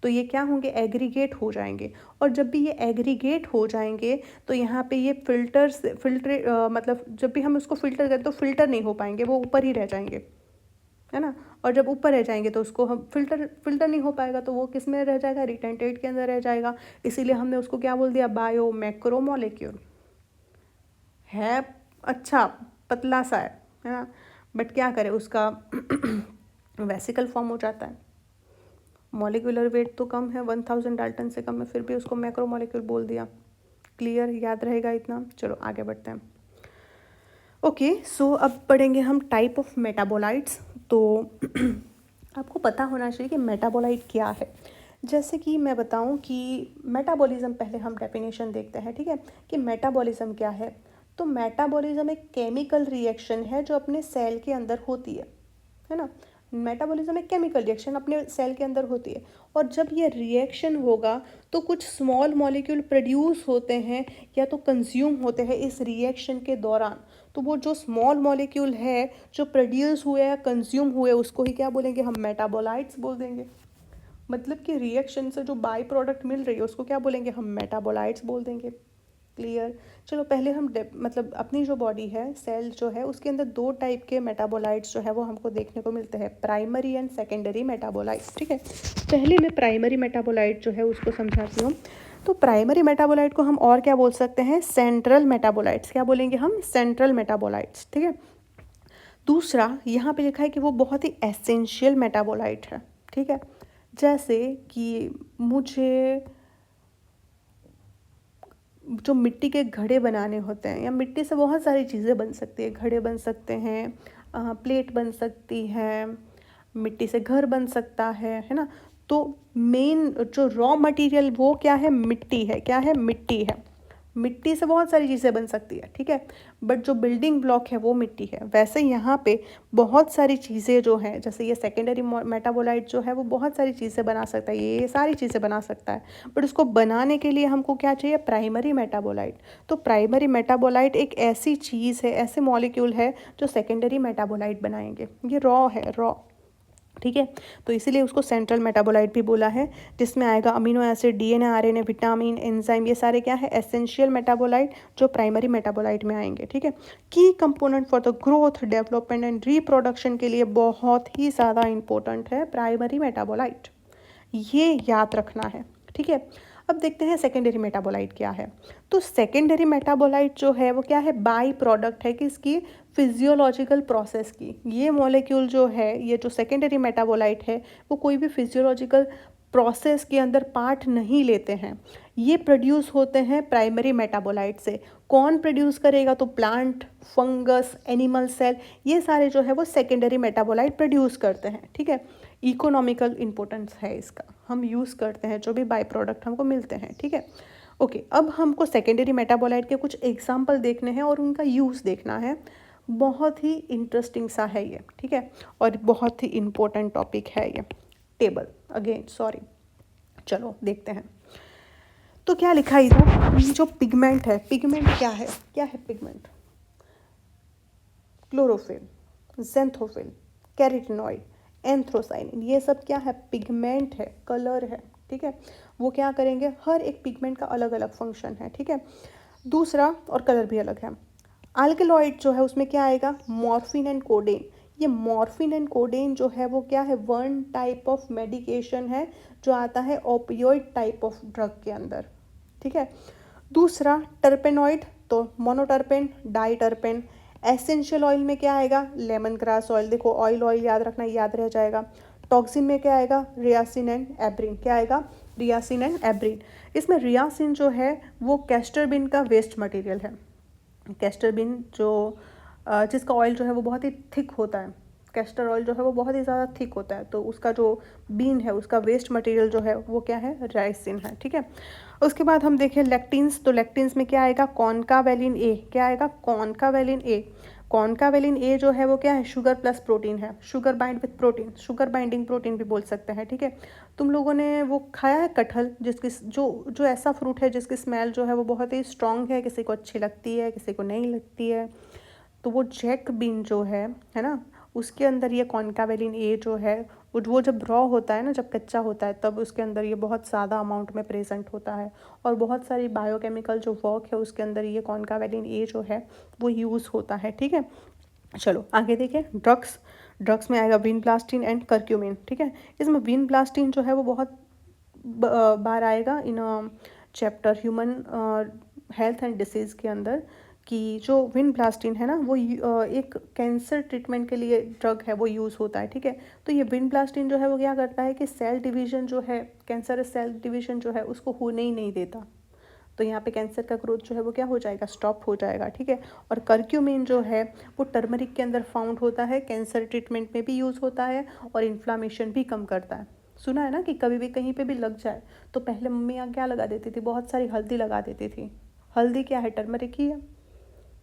Speaker 1: तो ये क्या होंगे? एग्रीगेट हो जाएंगे, और जब भी ये एग्रीगेट हो जाएंगे तो यहाँ पे ये मतलब जब भी हम उसको फिल्टर करें तो फिल्टर नहीं हो पाएंगे, वो ऊपर ही रह जाएंगे, है ना। और जब ऊपर रह जाएंगे तो उसको हम फिल्टर नहीं हो पाएगा, तो वो किस में रह जाएगा? रिटेंटेट के अंदर रह जाएगा। इसीलिए हमने उसको क्या बोल दिया? बायो मैक्रोमोलिक्यूल है। अच्छा पतला सा है ना, बट क्या करें, उसका वेसिकल फॉर्म हो जाता है। मॉलिक्यूलर वेट तो कम है, 1000 डाल्टन से कम है, फिर भी उसको मैक्रोमोलिक्यूल बोल दिया। क्लियर? याद रहेगा इतना? चलो आगे बढ़ते हैं। ओके, सो अब पढ़ेंगे हम टाइप ऑफ मेटाबोलाइट्स। तो आपको पता होना चाहिए कि मेटाबोलाइट क्या है। जैसे कि मैं बताऊं कि मेटाबॉलिज्म, पहले हम डेफिनेशन देखते हैं। ठीक है, कि मेटाबॉलिज्म क्या है। तो मेटाबॉलिज्म एक केमिकल रिएक्शन है जो अपने सेल के अंदर होती है ना। मेटाबॉलिज्म एक केमिकल रिएक्शन अपने सेल के अंदर होती है, और जब ये रिएक्शन होगा तो कुछ स्मॉल मॉलिक्यूल प्रोड्यूस होते हैं या तो कंज्यूम होते हैं इस रिएक्शन के दौरान। तो वो जो स्मॉल मॉलिक्यूल है जो प्रोड्यूस हुए या कंज्यूम हुए, उसको ही क्या बोलेंगे? हम मेटाबोलाइट्स बोल देंगे। मतलब कि रिएक्शन से जो बाई प्रोडक्ट मिल रही है उसको क्या बोलेंगे? हम मेटाबोलाइट्स बोल देंगे। क्लियर? चलो पहले हम मतलब अपनी जो बॉडी है, सेल जो है, उसके अंदर 2 टाइप के मेटाबोलाइट्स जो है वो हमको देखने को मिलते हैं, प्राइमरी एंड सेकेंडरी मेटाबोलाइट्स। ठीक है, पहले मैं प्राइमरी मेटाबोलाइट जो है उसको समझाती हूँ। तो प्राइमरी मेटाबोलाइट को हम और क्या बोल सकते हैं? Central metabolites. क्या बोलेंगे हम? Central metabolites. ठीक है, दूसरा यहाँ पे लिखा है कि वो बहुत ही एसेंशियल मेटाबोलाइट है। ठीक है, जैसे कि मुझे जो मिट्टी के घड़े बनाने होते हैं, या मिट्टी से बहुत सारी चीज़ें बन सकती है, घड़े बन सकते हैं, प्लेट बन सकती है, मिट्टी से घर बन सकता है ना। तो मेन जो रॉ मटेरियल वो क्या है? मिट्टी है। क्या है? मिट्टी है। मिट्टी से बहुत सारी चीज़ें बन सकती है, ठीक है, बट जो बिल्डिंग ब्लॉक है वो मिट्टी है। वैसे यहाँ पे बहुत सारी चीज़ें जो हैं, जैसे ये सेकेंडरी मेटाबोलाइट जो है वो बहुत सारी चीज़ें बना सकता है, ये सारी चीज़ें बना सकता है, बट उसको बनाने के लिए हमको क्या चाहिए, प्राइमरी मेटाबोलाइट। तो प्राइमरी मेटाबोलाइट एक ऐसी चीज़ है, ऐसे मॉलिक्यूल है जो सेकेंडरी मेटाबोलाइट बनाएंगे। ये रॉ है, रॉ, ठीक है। तो इसीलिए उसको सेंट्रल मेटाबोलाइट भी बोला है, जिसमें आएगा amino acid, DNA, RNA, vitamin, enzyme, ये सारे क्या है, एसेंशियल मेटाबोलाइट जो प्राइमरी मेटाबोलाइट में आएंगे, ठीक है। की component for the growth, development and reproduction के लिए बहुत ही ज़्यादा इंपॉर्टेंट है प्राइमरी मेटाबोलाइट, ये याद रखना है, ठीक है। अब देखते हैं सेकेंडरी मेटाबोलाइट क्या है। तो सेकेंडरी मेटाबोलाइट जो है वो क्या है, बाई प्रोडक्ट है किसकी, फिजियोलॉजिकल प्रोसेस की। ये मॉलिक्यूल जो है, ये जो सेकेंडरी मेटाबोलाइट है, वो कोई भी फिजियोलॉजिकल प्रोसेस के अंदर पार्ट नहीं लेते हैं, ये प्रोड्यूस होते हैं प्राइमरी मेटाबोलाइट से। कौन प्रोड्यूस करेगा, तो प्लांट, फंगस, एनिमल सेल, ये सारे जो है वो सेकेंडरी मेटाबोलाइट प्रोड्यूस करते हैं, ठीक है। इकोनॉमिकल इम्पोर्टेंस है इसका, हम यूज़ करते हैं जो भी बाई प्रोडक्ट हमको मिलते हैं, ठीक है। ओके, अब हमको सेकेंडरी मेटाबोलाइट के कुछ एग्जाम्पल देखने हैं और उनका यूज़ देखना है। बहुत ही इंटरेस्टिंग सा है ये, ठीक है, और बहुत ही इम्पोर्टेंट टॉपिक है ये। टेबल अगेन, सॉरी, चलो देखते हैं। तो क्या लिखा है इधर, जो पिगमेंट है, पिगमेंट क्या है, क्या है पिगमेंट, क्लोरोफिल, ज़ेंथोफिल, कैरोटीनॉइड, एंथ्रोसाइनिन, ये सब क्या है, पिगमेंट है, कलर है, ठीक है। वो क्या करेंगे, हर एक पिगमेंट का अलग अलग फंक्शन है, ठीक है। दूसरा, और कलर भी अलग है। अल्कलॉइड जो है उसमें क्या आएगा, मॉर्फिन एंड कोडेन। ये मॉर्फिन एंड कोडेन जो है वो क्या है, वन टाइप ऑफ मेडिकेशन है जो आता है ओपियोइड टाइप ऑफ ड्रग के अंदर, ठीक है। दूसरा टर्पेनॉइड, तो मोनोटर्पेन, डाइटर्पेन। एसेंशियल ऑयल में क्या आएगा, लेमन ग्रास ऑयल, देखो ऑयल ऑयल याद रखना, याद रह जाएगा। टॉक्सिन में क्या आएगा, रियासिन एंड एब्रिन, क्या आएगा, रियासिन एंड एब्रिन। इसमें रियासिन जो है वो कैस्टर बीन का वेस्ट मटेरियल है। कैस्टर बीन जो जिसका ऑयल जो है वो बहुत ही थिक होता है, कैस्टर ऑयल जो है वो बहुत ही ज़्यादा थिक होता है, तो उसका जो बीन है, उसका वेस्ट मटेरियल जो है वो क्या है, राइसिन है, ठीक है। उसके बाद हम देखें लेक्टिन्स, तो लेक्टिन्स में क्या आएगा, कॉन्कावेलिन ए, क्या आएगा, कॉन्कावेलिन ए। कॉन्कावेलिन ए जो है वो क्या है, शुगर प्लस प्रोटीन है, sugar bind with protein, sugar binding protein भी बोल सकते हैं, ठीक है। तुम लोगों ने वो खाया है कटहल, जिसकी जो ऐसा फ्रूट है जिसकी स्मेल जो है वो बहुत ही स्ट्रॉन्ग है, किसी को अच्छी लगती है, किसी को नहीं लगती है। तो वो जैक बीन जो है ना, उसके अंदर ये कॉन्कावेलिन ए जो है वो जब रॉ होता है ना, जब कच्चा होता है, तब उसके अंदर ये बहुत ज़्यादा अमाउंट में प्रेजेंट होता है, और बहुत सारी बायोकेमिकल जो वर्क है उसके अंदर ये कॉन्कावेलिन ए जो है वो यूज़ होता है, ठीक है। चलो आगे देखें, ड्रग्स। ड्रग्स में आएगा विनब्लास्टिन एंड कर्क्यूमिन, ठीक है। इसमें विनब्लास्टिन जो है वो बहुत बार आएगा in chapter human health and disease के अंदर, कि जो विनब्लास्टिन है ना वो एक कैंसर ट्रीटमेंट के लिए ड्रग है, वो यूज़ होता है, ठीक है। तो ये विनब्लास्टिन जो है वो क्या करता है कि सेल डिवीजन जो है, कैंसर सेल डिवीजन जो है उसको होने ही नहीं देता, तो यहाँ पे कैंसर का ग्रोथ जो है वो क्या हो जाएगा, स्टॉप हो जाएगा, ठीक है। और कर्क्यूमिन जो है वो टर्मरिक के अंदर फाउंड होता है, कैंसर ट्रीटमेंट में भी यूज़ होता है, और इन्फ्लामेशन भी कम करता है। सुना है ना कि कभी भी कहीं पे भी लग जाए तो पहले मम्मी यहाँ क्या लगा देती थी, बहुत सारी हल्दी लगा देती थी। हल्दी क्या है, टर्मरिक ही है,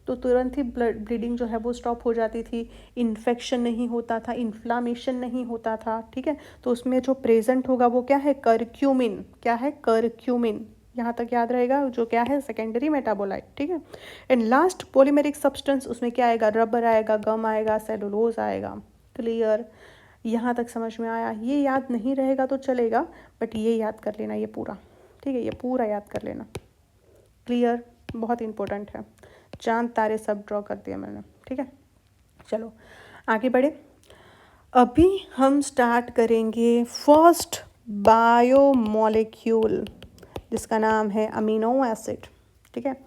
Speaker 1: तो तुरंत ही ब्लीडिंग जो है वो स्टॉप हो जाती थी, इन्फेक्शन नहीं होता था, इन्फ्लामेशन नहीं होता था, ठीक है। तो उसमें जो प्रेजेंट होगा वो क्या है, कर्क्यूमिन, क्या है, कर्क्यूमिन, यहाँ तक याद रहेगा, जो क्या है, सेकेंडरी मेटाबोलाइट, ठीक है। एंड लास्ट पॉलीमेरिक सब्सटेंस, उसमें क्या आएगा, रबर आएगा, गम आएगा, सेलुलोज आएगा। क्लियर, यहाँ तक समझ में आया। ये याद नहीं रहेगा तो चलेगा, बट ये याद कर लेना, ये पूरा, ठीक है, ये पूरा याद कर लेना। क्लियर, बहुत इंपॉर्टेंट है, चांद तारे सब ड्रॉ कर दिया मैंने, ठीक है। चलो आगे बढ़े, अभी हम स्टार्ट करेंगे फर्स्ट बायोमोलिक्यूल, जिसका नाम है अमीनो एसिड, ठीक है।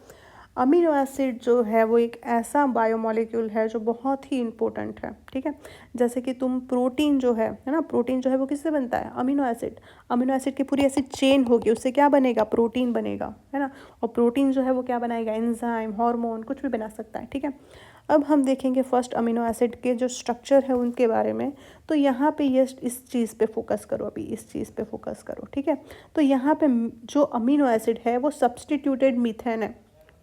Speaker 1: अमीनो एसिड जो है वो एक ऐसा बायोमोलिक्यूल है जो बहुत ही इम्पोर्टेंट है, ठीक है। जैसे कि तुम प्रोटीन जो है ना, प्रोटीन जो है वो किससे बनता है, अमीनो एसिड। अमीनो एसिड की पूरी ऐसी चेन होगी, उससे क्या बनेगा, प्रोटीन बनेगा, है ना। और प्रोटीन जो है वो क्या बनाएगा, एंजाइम, हार्मोन, कुछ भी बना सकता है, ठीक है। अब हम देखेंगे फर्स्ट अमीनो एसिड के जो स्ट्रक्चर है उनके बारे में। तो यहाँ पे ये इस चीज़ पे फोकस करो, अभी इस चीज़ पे फोकस करो, ठीक है। तो यहाँ पे जो अमीनो एसिड है वो सब्सटीट्यूटेड मीथेन है,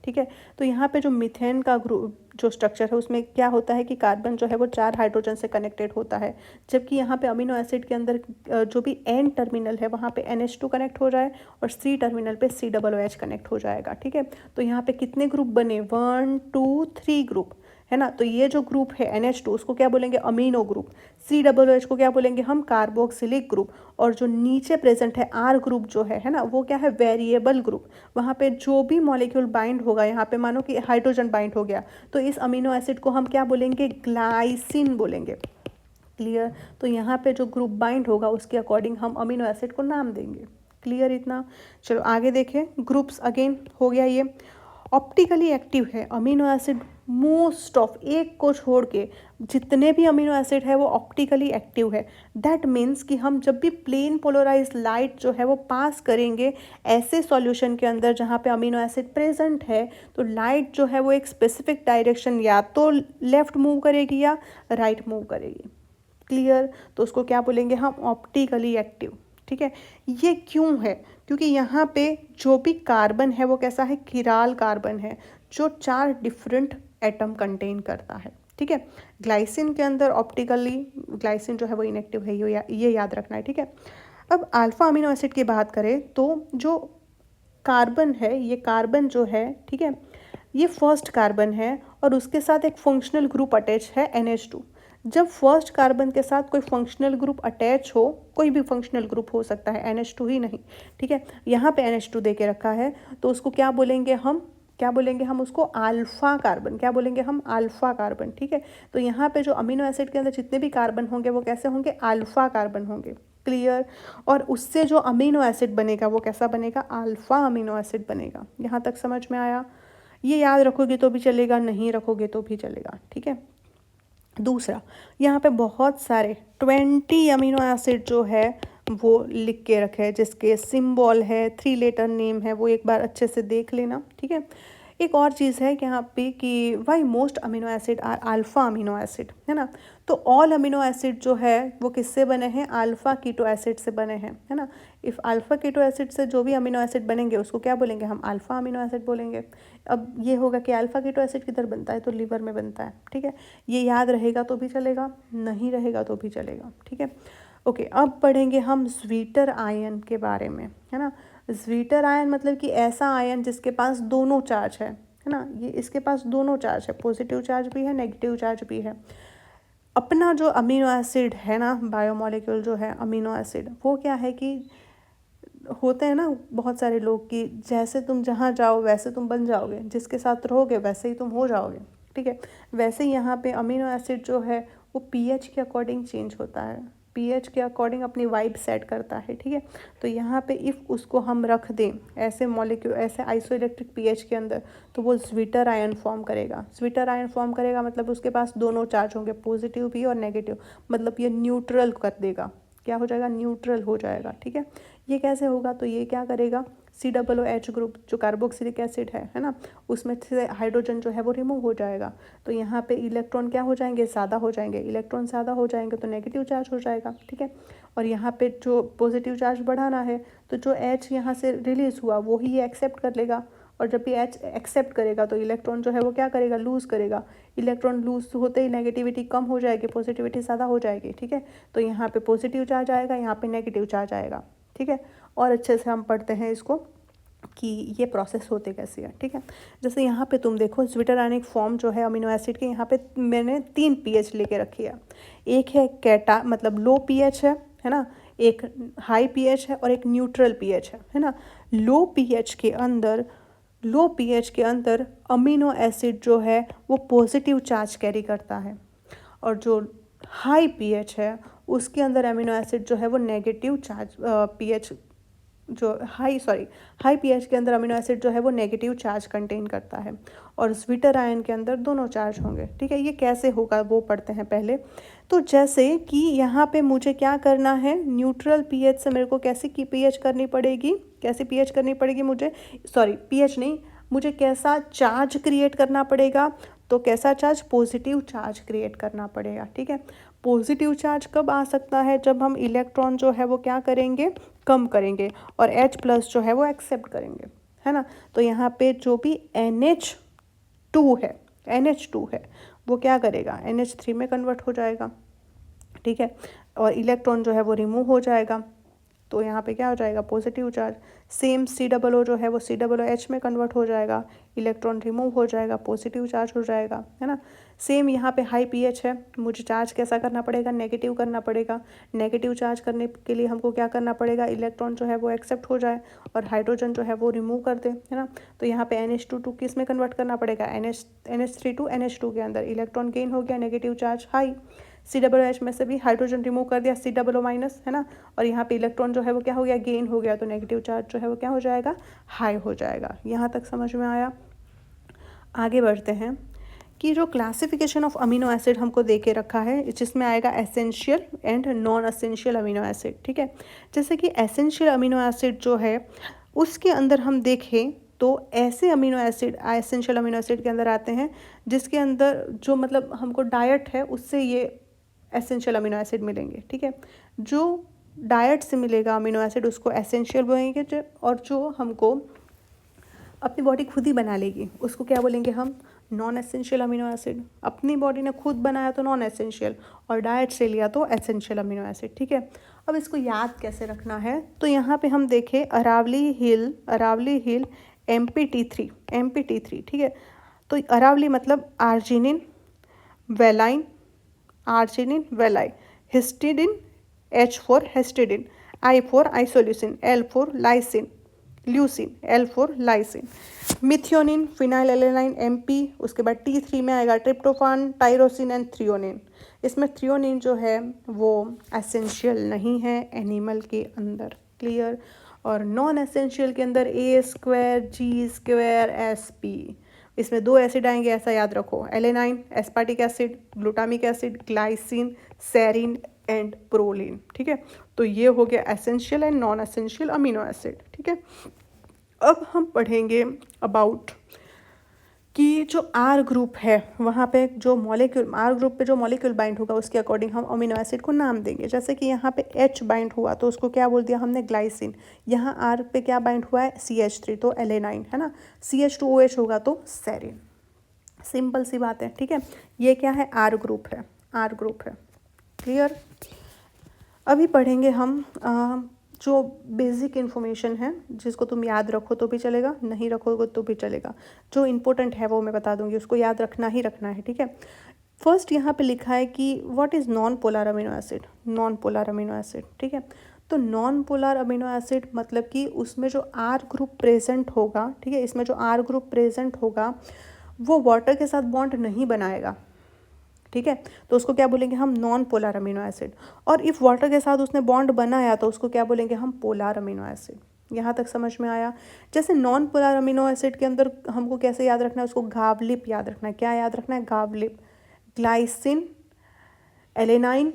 Speaker 1: ठीक है। तो यहाँ पे जो मीथेन का ग्रुप जो स्ट्रक्चर है उसमें क्या होता है कि कार्बन जो है वो 4 हाइड्रोजन से कनेक्टेड होता है, जबकि यहाँ पे अमीनो एसिड के अंदर जो भी एन टर्मिनल है वहाँ पे NH2 कनेक्ट हो जाए और C टर्मिनल पे COOH कनेक्ट हो जाएगा, ठीक है। तो यहाँ पे कितने ग्रुप बने, 1 2 3 ग्रुप, है ना। तो ये जो ग्रुप है NH2 उसको क्या बोलेंगे, अमीनो ग्रुप। COOH को क्या बोलेंगे हम, कार्बोक्सिलिक ग्रुप। और जो नीचे प्रेजेंट है R ग्रुप जो है ना, वो क्या है, वेरिएबल ग्रुप। वहाँ पे जो भी मॉलिक्यूल बाइंड होगा, यहाँ पे मानो कि हाइड्रोजन बाइंड हो गया, तो इस अमीनो एसिड को हम क्या बोलेंगे, ग्लाइसिन बोलेंगे। क्लियर। तो यहाँ पे जो ग्रुप बाइंड होगा उसके अकॉर्डिंग हम अमीनो एसिड को नाम देंगे। क्लियर इतना। चलो आगे देखें, ग्रुप्स अगेन हो गया ये। ऑप्टिकली एक्टिव है अमीनो एसिड, मोस्ट ऑफ, एक को छोड़ के जितने भी अमीनो एसिड है वो ऑप्टिकली एक्टिव है। दैट मीन्स कि हम जब भी प्लेन पोलराइज लाइट जो है वो पास करेंगे ऐसे सॉल्यूशन के अंदर जहाँ पे अमीनो एसिड प्रेजेंट है, तो लाइट जो है वो एक स्पेसिफिक डायरेक्शन या तो लेफ्ट मूव करेगी या राइट मूव करेगी। क्लियर। तो उसको क्या बोलेंगे हम, ऑप्टिकली एक्टिव, ठीक है। ये क्यों है, क्योंकि यहाँ पे जो भी कार्बन है वो कैसा है, किराल कार्बन है जो 4 डिफरेंट एटम कंटेन करता है, ठीक है। ग्लाइसिन के अंदर ऑप्टिकली ग्लाइसिन जो है वो इनएक्टिव है, ये याद रखना है, ठीक है। अब अल्फा अमीनो एसिड की बात करें तो जो कार्बन है, ये कार्बन जो है, ठीक है, ये फर्स्ट कार्बन है और उसके साथ एक फंक्शनल ग्रुप अटैच है NH2। जब फर्स्ट कार्बन के साथ कोई फंक्शनल ग्रुप अटैच हो, कोई भी फंक्शनल ग्रुप हो सकता है, NH2 ही नहीं, ठीक है, यहाँ पे NH2 दे के रखा है, तो उसको क्या बोलेंगे हम, क्या बोलेंगे हम उसको, अल्फा कार्बन। क्या बोलेंगे हम, अल्फा कार्बन, ठीक है। तो यहाँ पे जो अमीनो एसिड के अंदर जितने भी कार्बन होंगे वो कैसे होंगे, अल्फा कार्बन होंगे। क्लियर। और उससे जो अमीनो एसिड बनेगा वो कैसा बनेगा, अल्फा अमीनो एसिड बनेगा। यहाँ तक समझ में आया। ये याद रखोगे तो भी चलेगा, नहीं रखोगे तो भी चलेगा, ठीक है। दूसरा, यहाँ पे बहुत सारे 20 अमीनो एसिड जो है वो लिख के रखे हैं, जिसके सिंबल है, 3 लेटर नेम है, वो एक बार अच्छे से देख लेना, ठीक है। एक और चीज़ है कि यहाँ पे कि why most amino acid are alpha amino acid, है ना। तो ऑल अमीनो एसिड जो है वो किससे बने हैं, अल्फ़ा कीटो एसिड से बने हैं, है ना। इफ़ अल्फ़ा कीटो एसिड से जो भी अमीनो एसिड बनेंगे उसको क्या बोलेंगे हम, अल्फ़ा अमीनो एसिड बोलेंगे। अब ये होगा कि अल्फ़ा कीटो एसिड किधर बनता है, तो लीवर में बनता है, ठीक है। ये याद रहेगा तो भी चलेगा, नहीं रहेगा तो भी चलेगा, ठीक है। ओके, अब पढ़ेंगे हम स्वीटर आयन के बारे में, है ना। स्वीटर आयन मतलब कि ऐसा आयन जिसके पास दोनों चार्ज है ना। ये इसके पास दोनों चार्ज है, पॉजिटिव चार्ज भी है, नेगेटिव चार्ज भी है। अपना जो अमीनो एसिड है ना, बायोमोलिक्यूल जो है अमीनो एसिड, वो क्या है कि होते हैं ना बहुत सारे लोग कि जैसे तुम जहाँ जाओ वैसे तुम बन जाओगे, जिसके साथ रहोगे वैसे ही तुम हो जाओगे, ठीक है। वैसे ही यहाँ पे अमीनो एसिड जो है वो पीएच के अकॉर्डिंग चेंज होता है, पीएच के अकॉर्डिंग अपनी वाइब सेट करता है, ठीक है। तो यहाँ पे इफ़ उसको हम रख दें ऐसे मॉलिक्यूल, ऐसे आइसोइलेक्ट्रिक पीएच के अंदर, तो वो स्वीटर आयन फॉर्म करेगा। स्वीटर आयन फॉर्म करेगा मतलब उसके पास दोनों चार्ज होंगे, पॉजिटिव भी और नेगेटिव, मतलब ये न्यूट्रल कर देगा। क्या हो जाएगा, न्यूट्रल हो जाएगा, ठीक है। ये कैसे होगा, तो ये क्या करेगा, COOH ग्रुप जो कार्बोक्सिलिक एसिड है ना, उसमें से हाइड्रोजन जो है वो रिमूव हो जाएगा। तो यहाँ पे इलेक्ट्रॉन क्या हो जाएंगे, ज़्यादा हो जाएंगे। इलेक्ट्रॉन ज़्यादा हो जाएंगे तो नेगेटिव चार्ज हो जाएगा, ठीक है। और यहाँ पे जो पॉजिटिव चार्ज बढ़ाना है तो जो H यहाँ से रिलीज़ हुआ वो ही ये एक्सेप्ट कर लेगा, और जब भी H एक्सेप्ट करेगा तो इलेक्ट्रॉन जो है वो क्या करेगा, लूज़ करेगा। इलेक्ट्रॉन लूज़ होते ही नेगेटिविटी कम हो जाएगी, पॉजिटिविटी ज़्यादा हो जाएगी, ठीक है। तो यहाँ पे पॉजिटिव चार्ज आएगा, यहाँ पे नेगेटिव चार्ज आएगा, ठीक है। और अच्छे से हम पढ़ते हैं इसको कि ये प्रोसेस होते कैसे है, ठीक है। जैसे यहाँ पे तुम देखो स्वीटर आयनिक फॉर्म जो है अमीनो एसिड के, यहाँ पे मैंने 3 पीएच लेके रखी है। एक है कैटा मतलब लो पीएच है ना, एक हाई पीएच है और एक न्यूट्रल पीएच है ना। लो पीएच के अंदर अमीनो एसिड जो है वो पॉजिटिव चार्ज कैरी करता है, और जो हाई पीएच है उसके अंदर अमीनो एसिड जो है वो नेगेटिव चार्ज पीएच जो हाई पीएच के अंदर अमीनो एसिड जो है वो नेगेटिव चार्ज कंटेन करता है, और स्वीटर आयन के अंदर दोनों चार्ज होंगे, ठीक है। ये कैसे होगा वो पढ़ते हैं पहले। तो जैसे कि यहाँ पे मुझे क्या करना है, न्यूट्रल पीएच से मेरे को कैसी की पीएच करनी पड़ेगी, कैसी पीएच करनी पड़ेगी मुझे, पीएच नहीं, मुझे कैसा चार्ज क्रिएट करना पड़ेगा, तो कैसा चार्ज, पॉजिटिव चार्ज क्रिएट करना पड़ेगा, ठीक है। पॉजिटिव चार्ज कब आ सकता है, जब हम इलेक्ट्रॉन जो है वो क्या करेंगे, कम करेंगे, और H+ जो है वो एक्सेप्ट करेंगे, है ना। तो यहाँ पे जो भी NH2 है, NH2 है, वो क्या करेगा, NH3 में कन्वर्ट हो जाएगा, ठीक है, और इलेक्ट्रॉन जो है वो रिमूव हो जाएगा, तो यहाँ पे क्या हो जाएगा, पॉजिटिव चार्ज। सेम COO जो है वो COOH में कन्वर्ट हो जाएगा, इलेक्ट्रॉन रिमूव हो जाएगा, पॉजिटिव चार्ज हो जाएगा, है ना। सेम यहाँ पे हाई pH है, मुझे चार्ज कैसा करना पड़ेगा, नेगेटिव करना पड़ेगा। नेगेटिव चार्ज करने के लिए हमको क्या करना पड़ेगा, इलेक्ट्रॉन जो है वो एक्सेप्ट हो जाए और हाइड्रोजन जो है वो रिमूव कर दे, है ना। तो यहाँ पे NH2 किस में कन्वर्ट करना पड़ेगा, NH3 टू NH2 के अंदर, इलेक्ट्रॉन गेन हो गया, नेगेटिव चार्ज हाई, COOH में से भी हाइड्रोजन रिमूव कर दिया, COO माइनस, है ना, और यहाँ पे इलेक्ट्रॉन जो है वो क्या हो गया, गेन हो गया, तो नेगेटिव चार्ज जो है वो क्या हो जाएगा, हाई हो जाएगा। यहाँ तक समझ में आया। आगे बढ़ते हैं कि जो क्लासिफिकेशन ऑफ अमीनो एसिड हमको दे के रखा है, जिसमें आएगा essential and non essential amino acid, ठीक है। जैसे कि एसेंशियल अमीनो एसिड जो है उसके अंदर हम देखें तो ऐसे amino acid essential amino acid के अंदर आते हैं जिसके अंदर जो मतलब हमको डाइट है उससे ये एसेंशियल अमीनो एसिड मिलेंगे, ठीक है। जो डाइट से मिलेगा अमीनो एसिड उसको एसेंशियल बोलेंगे, और जो हमको अपनी बॉडी खुद ही बना लेगी उसको क्या बोलेंगे हम, नॉन एसेंशियल अमीनो एसिड। अपनी बॉडी ने खुद बनाया तो नॉन एसेंशियल, और डाइट से लिया तो एसेंशियल अमीनो एसिड, ठीक है। अब इसको याद कैसे रखना है, तो यहाँ पे हम देखें अरावली हिल MP3, ठीक है। तो अरावली मतलब arginine valine, histidine, H for histidine, I for isoleucine, L for leucine, L for lysine. Methionine, phenylalanine, MP, उसके बाद T3 में आएगा ट्रिप्टोफान, टाइरोसिन एंड थ्रियोनिन। इसमें थ्रियोनिन जो है वो एसेंशियल नहीं है एनिमल के अंदर, क्लियर। और नॉन एसेंशियल के अंदर A², G², SP, इसमें 2 एसिड आएंगे, ऐसा याद रखो, alanine, aspartic acid, glutamic acid, glycine, serine and proline, ठीक है। तो ये हो गया essential and non essential amino acid, ठीक है। अब हम पढ़ेंगे अबाउट कि जो R ग्रुप है वहाँ पे जो मॉलिक्यूल, R ग्रुप पे जो मॉलिक्यूल बाइंड होगा उसके अकॉर्डिंग हम अमीनो एसिड को नाम देंगे। जैसे कि यहाँ पे H बाइंड हुआ तो उसको क्या बोल दिया हमने, ग्लाइसिन। यहाँ R पे क्या बाइंड हुआ है, CH3, तो एलेनाइन, है ना। CH2OH होगा तो सेरिन। सिंपल सी बात है, ठीक है। ये क्या है, R ग्रुप है, क्लियर। अभी पढ़ेंगे हम जो बेसिक इन्फॉर्मेशन है जिसको तुम याद रखो तो भी चलेगा, नहीं रखोगे तो भी चलेगा। जो इम्पोर्टेंट है वो मैं बता दूंगी, उसको याद रखना ही रखना है, ठीक है। फर्स्ट यहाँ पे लिखा है कि what is non polar amino acid, ठीक है। तो नॉन पोलर अमीनो एसिड मतलब कि उसमें जो R ग्रुप प्रेजेंट होगा, ठीक है, इसमें जो R ग्रुप प्रेजेंट होगा वो वाटर के साथ बॉन्ड नहीं बनाएगा, ठीक है। तो उसको क्या बोलेंगे हम, नॉन पोलर अमीनो एसिड। और इफ़ वाटर के साथ उसने बॉन्ड बनाया तो उसको क्या बोलेंगे हम, पोलर अमीनो एसिड। यहाँ तक समझ में आया। जैसे नॉन पोलर अमीनो एसिड के अंदर हमको कैसे याद रखना है, उसको गावलिप याद रखना है। क्या याद रखना है, गावलिप, glycine, alanine,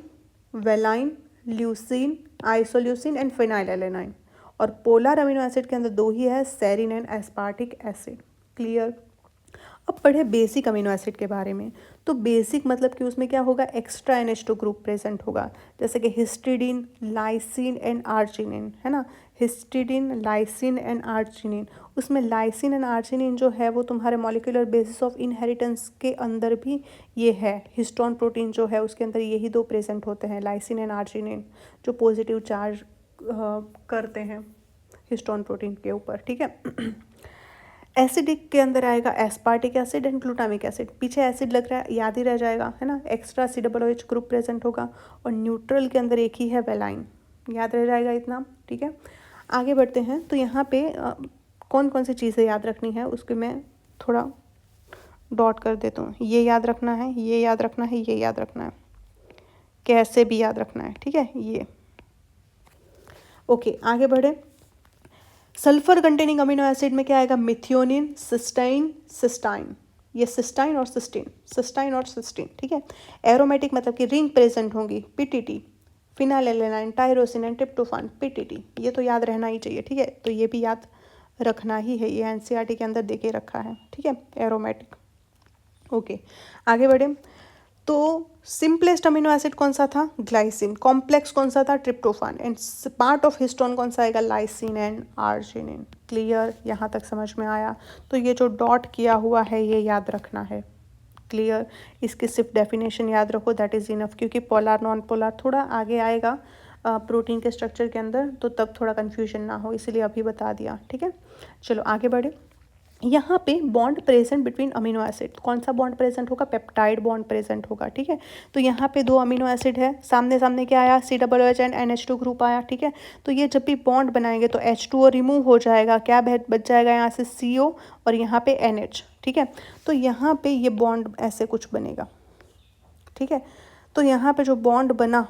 Speaker 1: valine, leucine, isoleucine and phenylalanine. और पोलर अमीनो एसिड के अंदर 2 ही है, serine and aspartic acid, clear. अब पढ़े बेसिक अमीनो एसिड के बारे में। तो बेसिक मतलब कि उसमें क्या होगा, एक्स्ट्रा NH2 ग्रुप प्रेजेंट होगा, जैसे कि हिस्टिडिन, लाइसिन एंड आर्जिनिन, है ना। Histidine, lysine and arginine. उसमें लाइसिन एंड आर्जिनिन जो है वो तुम्हारे मॉलिक्यूलर बेसिस ऑफ इनहेरिटेंस के अंदर भी ये है। हिस्टोन प्रोटीन जो है उसके अंदर यही 2 प्रेजेंट होते हैं, लाइसिन एंड आर्जिनिन, जो पॉजिटिव चार्ज करते हैं हिस्टोन प्रोटीन के ऊपर, ठीक है। एसिडिक के अंदर आएगा aspartic acid and glutamic acid. पीछे एसिड लग रहा है, याद ही रह जाएगा, है ना। एक्स्ट्रा COOH ग्रुप प्रेजेंट होगा। और न्यूट्रल के अंदर एक ही है, वेलाइन, याद रह जाएगा इतना, ठीक है। आगे बढ़ते हैं। तो यहाँ पे कौन कौन सी चीज़ें याद रखनी है उसको मैं थोड़ा डॉट कर देता हूँ। ये याद रखना है, ये याद रखना है, ये याद रखना है, कैसे भी याद रखना है, ठीक है। ये ओके, आगे बढ़े। सल्फर कंटेनिंग अमीनो एसिड में क्या आएगा, मिथियोनिन, सिस्टाइन। ये सिस्टाइन और सिस्टीन, ठीक है। एरोमेटिक मतलब कि रिंग प्रेजेंट होंगी, PTT, phenylalanine, tyrosine and tryptophan, PTT। ये तो याद रहना ही चाहिए, ठीक है। तो ये भी याद रखना ही है, ये NCERT के अंदर देके रखा है, ठीक है, एरोमेटिक। ओके, आगे बढ़े। तो सिंपलेस्ट अमीनो एसिड कौन सा था? ग्लाइसिन। कॉम्प्लेक्स कौन सा था? Tryptophan. And part of histone कौन सा आएगा? Lysine and arginine. क्लियर? यहाँ तक समझ में आया? तो ये जो डॉट किया हुआ है ये याद रखना है। क्लियर? इसकी सिर्फ डेफिनेशन याद रखो, दैट इज़ इनफ, क्योंकि पोलर नॉन पोलर थोड़ा आगे आएगा प्रोटीन के स्ट्रक्चर के अंदर, तो तब थोड़ा कन्फ्यूजन ना हो, इसलिए अभी बता दिया। ठीक है, चलो आगे बढ़े। यहाँ पे bond present between amino acid, कौन सा बॉन्ड प्रेजेंट होगा? पेप्टाइड बॉन्ड प्रेजेंट होगा। ठीक है, तो यहाँ पे दो अमीनो एसिड है, सामने सामने क्या आया? COOH एंड NH2 ग्रुप आया। ठीक है, तो ये जब भी बॉन्ड बनाएंगे तो H2O रिमूव हो जाएगा, क्या बच जाएगा यहाँ से? CO और यहाँ पे NH। ठीक है, तो यहाँ पे ये बॉन्ड ऐसे कुछ बनेगा। ठीक है, तो यहाँ पे जो बॉन्ड बना